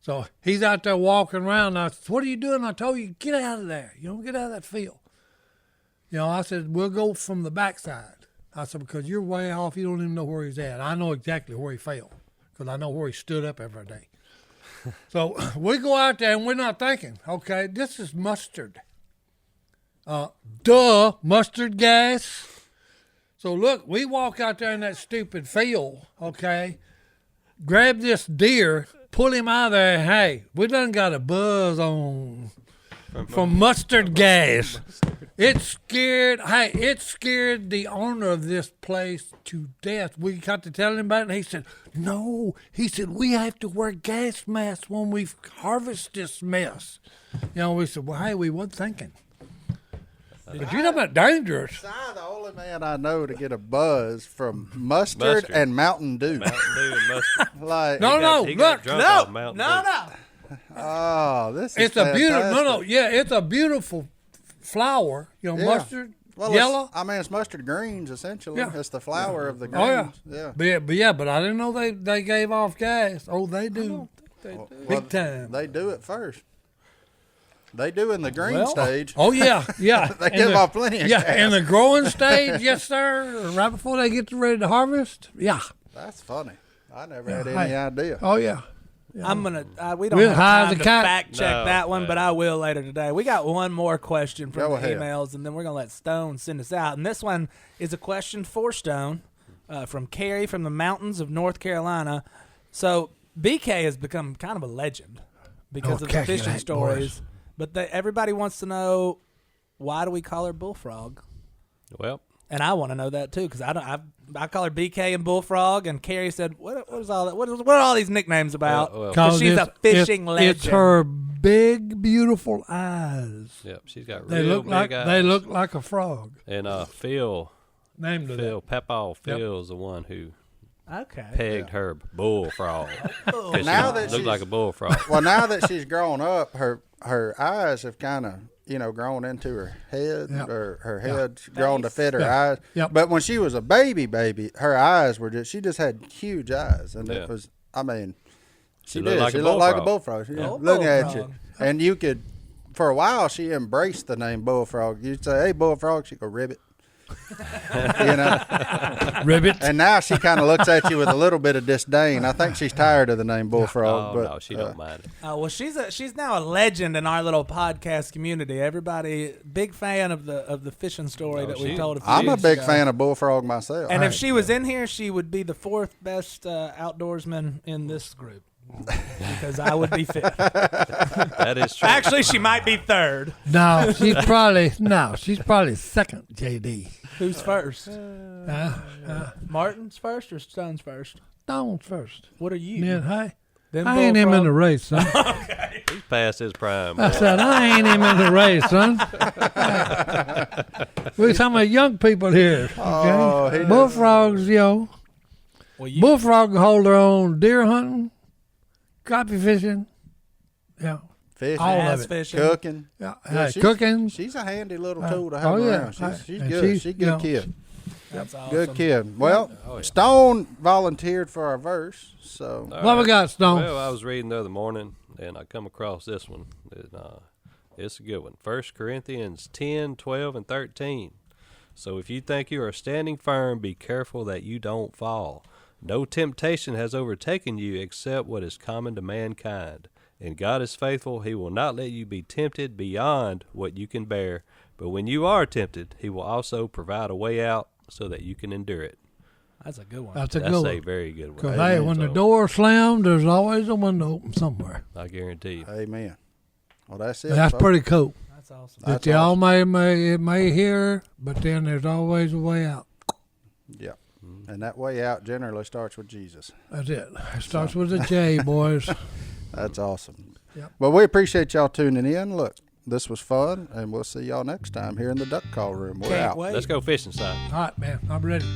[SPEAKER 2] So he's out there walking around, and I said, what are you doing? I told you, get out of there. Get out of that field. I said, we'll go from the backside. I said, because you're way off, you don't even know where he's at. I know exactly where he fell, because I know where he stood up every day. So we go out there, and we're not thinking, okay, this is mustard. Mustard gas. So look, we walk out there in that stupid field, okay? Grab this deer, pull him out of there. Hey, we done got a buzz on from mustard gas. It scared the owner of this place to death. We got to tell him about it, and he said, no. He said, we have to wear gas masks when we harvest this mess. You know, we said, well, hey, we weren't thinking. But you know about dangerous.
[SPEAKER 1] Si, the only man I know to get a buzz from mustard. And Mountain Dew.
[SPEAKER 4] Mountain Dew and mustard.
[SPEAKER 1] Like,
[SPEAKER 4] He got drunk off Mountain Dew.
[SPEAKER 1] oh, this is
[SPEAKER 2] It's a beautiful,
[SPEAKER 1] fantastic.
[SPEAKER 2] it's a beautiful flower. You know,
[SPEAKER 1] Yeah.
[SPEAKER 2] mustard,
[SPEAKER 1] Well,
[SPEAKER 2] yellow.
[SPEAKER 1] it's mustard greens essentially.
[SPEAKER 2] Yeah.
[SPEAKER 1] It's the flower of the
[SPEAKER 2] Oh yeah,
[SPEAKER 1] greens. Yeah.
[SPEAKER 2] but I didn't know they gave off gas. Oh, they do,
[SPEAKER 1] Well,
[SPEAKER 2] big time.
[SPEAKER 1] They do it first. They do in the green stage.
[SPEAKER 2] Oh yeah, yeah.
[SPEAKER 1] They give off plenty of gas.
[SPEAKER 2] in the growing stage, yes sir. Right before they get ready to harvest. Yeah.
[SPEAKER 1] That's funny. I never had any idea.
[SPEAKER 2] Oh yeah.
[SPEAKER 3] I'm gonna. We don't
[SPEAKER 2] We'll
[SPEAKER 3] have
[SPEAKER 2] hide
[SPEAKER 3] time
[SPEAKER 2] the
[SPEAKER 3] to
[SPEAKER 2] cat.
[SPEAKER 3] fact check
[SPEAKER 4] No,
[SPEAKER 3] that one,
[SPEAKER 4] no.
[SPEAKER 3] but I will later today. We got one more question from
[SPEAKER 1] Go
[SPEAKER 3] the
[SPEAKER 1] ahead.
[SPEAKER 3] emails, and then we're gonna let Stone send us out. And this one is a question for Stone from Carrie from the mountains of North Carolina. So BK has become kind of a legend because of the fishing stories. But everybody wants to know, why do we call her Bullfrog?
[SPEAKER 4] Well,
[SPEAKER 3] And I want to know that too, because I call her BK and Bullfrog, and Carrie said, "What is all that? What are all these nicknames about?"
[SPEAKER 4] Well,
[SPEAKER 3] 'Cause she's a fishing legend.
[SPEAKER 2] It's her big, beautiful eyes.
[SPEAKER 4] yep, she's got
[SPEAKER 2] They
[SPEAKER 4] real
[SPEAKER 2] look
[SPEAKER 4] big
[SPEAKER 2] like
[SPEAKER 4] eyes.
[SPEAKER 2] a frog.
[SPEAKER 4] And Phil
[SPEAKER 2] Named her that.
[SPEAKER 4] Papaw Phil's the one who
[SPEAKER 3] Okay.
[SPEAKER 4] pegged her bullfrog. 'Cause
[SPEAKER 1] Now
[SPEAKER 4] she
[SPEAKER 1] that
[SPEAKER 4] looked
[SPEAKER 1] she's-
[SPEAKER 4] like a bullfrog.
[SPEAKER 1] Well, now that she's grown up, her eyes have kind of grown into her head,
[SPEAKER 2] Yep.
[SPEAKER 1] or her head's grown to fit her
[SPEAKER 2] Yeah.
[SPEAKER 1] eyes.
[SPEAKER 2] Yep.
[SPEAKER 1] But when she was a baby, her eyes were she just had huge eyes, and
[SPEAKER 4] Yeah.
[SPEAKER 1] it was, I mean,
[SPEAKER 4] She
[SPEAKER 1] she
[SPEAKER 4] looked
[SPEAKER 1] did.
[SPEAKER 4] like
[SPEAKER 1] She
[SPEAKER 4] a
[SPEAKER 1] looked like a
[SPEAKER 4] bullfrog.
[SPEAKER 1] bullfrog. Yeah.
[SPEAKER 3] Old
[SPEAKER 1] Look at you,
[SPEAKER 3] bullfrog.
[SPEAKER 1] and you could, for a while, she embraced the name Bullfrog. You'd say, "Hey, Bullfrog," she'd go, "Ribbit."
[SPEAKER 2] Ribbit.
[SPEAKER 1] And now she kind of looks at you with a little bit of disdain. I think she's tired of the name Bullfrog.
[SPEAKER 4] Oh,
[SPEAKER 1] but
[SPEAKER 4] no, she don't mind it.
[SPEAKER 3] Oh well, she's now a legend in our little podcast community. Everybody, big fan of the fishing story
[SPEAKER 4] Oh,
[SPEAKER 3] that we
[SPEAKER 4] she-
[SPEAKER 3] told.
[SPEAKER 1] I'm a
[SPEAKER 3] years
[SPEAKER 1] big
[SPEAKER 3] ago.
[SPEAKER 1] fan of Bullfrog myself.
[SPEAKER 3] And if she was in here, she would be the fourth best outdoorsman in this group. Because I would be fifth.
[SPEAKER 4] That is true.
[SPEAKER 3] Actually, she might be third.
[SPEAKER 2] No, she's probably second. JD.
[SPEAKER 3] Who's first?
[SPEAKER 2] Uh,
[SPEAKER 3] Martin's first or Stone's first?
[SPEAKER 2] Stone's first.
[SPEAKER 3] What are you?
[SPEAKER 2] Man, hey,
[SPEAKER 3] Then
[SPEAKER 2] I ain't him in the
[SPEAKER 3] Bullfrog?
[SPEAKER 2] race, son.
[SPEAKER 4] He's past his prime.
[SPEAKER 2] I
[SPEAKER 4] boy.
[SPEAKER 2] said I ain't him in the race, son. We're talking about young people here. Okay?
[SPEAKER 1] Oh, he does.
[SPEAKER 2] Bullfrogs,
[SPEAKER 3] Well, you,
[SPEAKER 2] Bullfrog can hold their own deer hunting, crappie fishing,
[SPEAKER 1] Fishing,
[SPEAKER 2] all of
[SPEAKER 3] bass
[SPEAKER 2] it.
[SPEAKER 3] fishing.
[SPEAKER 1] cooking.
[SPEAKER 2] Yeah,
[SPEAKER 1] Yeah,
[SPEAKER 2] hey, cooking.
[SPEAKER 1] She's a handy little tool to have
[SPEAKER 2] oh, yeah.
[SPEAKER 1] around. She's
[SPEAKER 2] And
[SPEAKER 1] good. She's a
[SPEAKER 2] you
[SPEAKER 1] good
[SPEAKER 2] know,
[SPEAKER 1] kid.
[SPEAKER 3] That's awesome.
[SPEAKER 1] Good kid. Well,
[SPEAKER 4] Oh, yeah.
[SPEAKER 1] Stone volunteered for our verse, so
[SPEAKER 4] All
[SPEAKER 2] What we
[SPEAKER 4] right.
[SPEAKER 2] got, Stone?
[SPEAKER 4] Well, I was reading the other morning, and I come across this one. It's a good one. 1 Corinthians 10, 12, and 13. So if you think you are standing firm, be careful that you don't fall. No temptation has overtaken you except what is common to mankind. And God is faithful. He will not let you be tempted beyond what you can bear. But when you are tempted, he will also provide a way out so that you can endure it.
[SPEAKER 3] That's a good one.
[SPEAKER 2] That's a
[SPEAKER 4] That's
[SPEAKER 2] good
[SPEAKER 4] a
[SPEAKER 2] one.
[SPEAKER 4] very good one.
[SPEAKER 2] Because, hey, when the
[SPEAKER 4] So,
[SPEAKER 2] door slammed, there's always a window open somewhere.
[SPEAKER 4] I guarantee you.
[SPEAKER 1] amen. Well, that's it.
[SPEAKER 2] That's
[SPEAKER 1] folks.
[SPEAKER 2] pretty cool.
[SPEAKER 3] That's awesome.
[SPEAKER 1] That's
[SPEAKER 2] That y'all may hear, but then there's always a way out.
[SPEAKER 1] Yeah. And that way out generally starts with Jesus.
[SPEAKER 2] That's it. It starts with a J, boys.
[SPEAKER 1] That's awesome.
[SPEAKER 2] Yep.
[SPEAKER 1] Well, we appreciate y'all tuning in. Look, this was fun, and we'll see y'all next time here in the Duck Call Room. We're
[SPEAKER 3] Can't
[SPEAKER 1] out.
[SPEAKER 3] wait.
[SPEAKER 4] Let's go fishing, Si.
[SPEAKER 2] All right, man. I'm ready.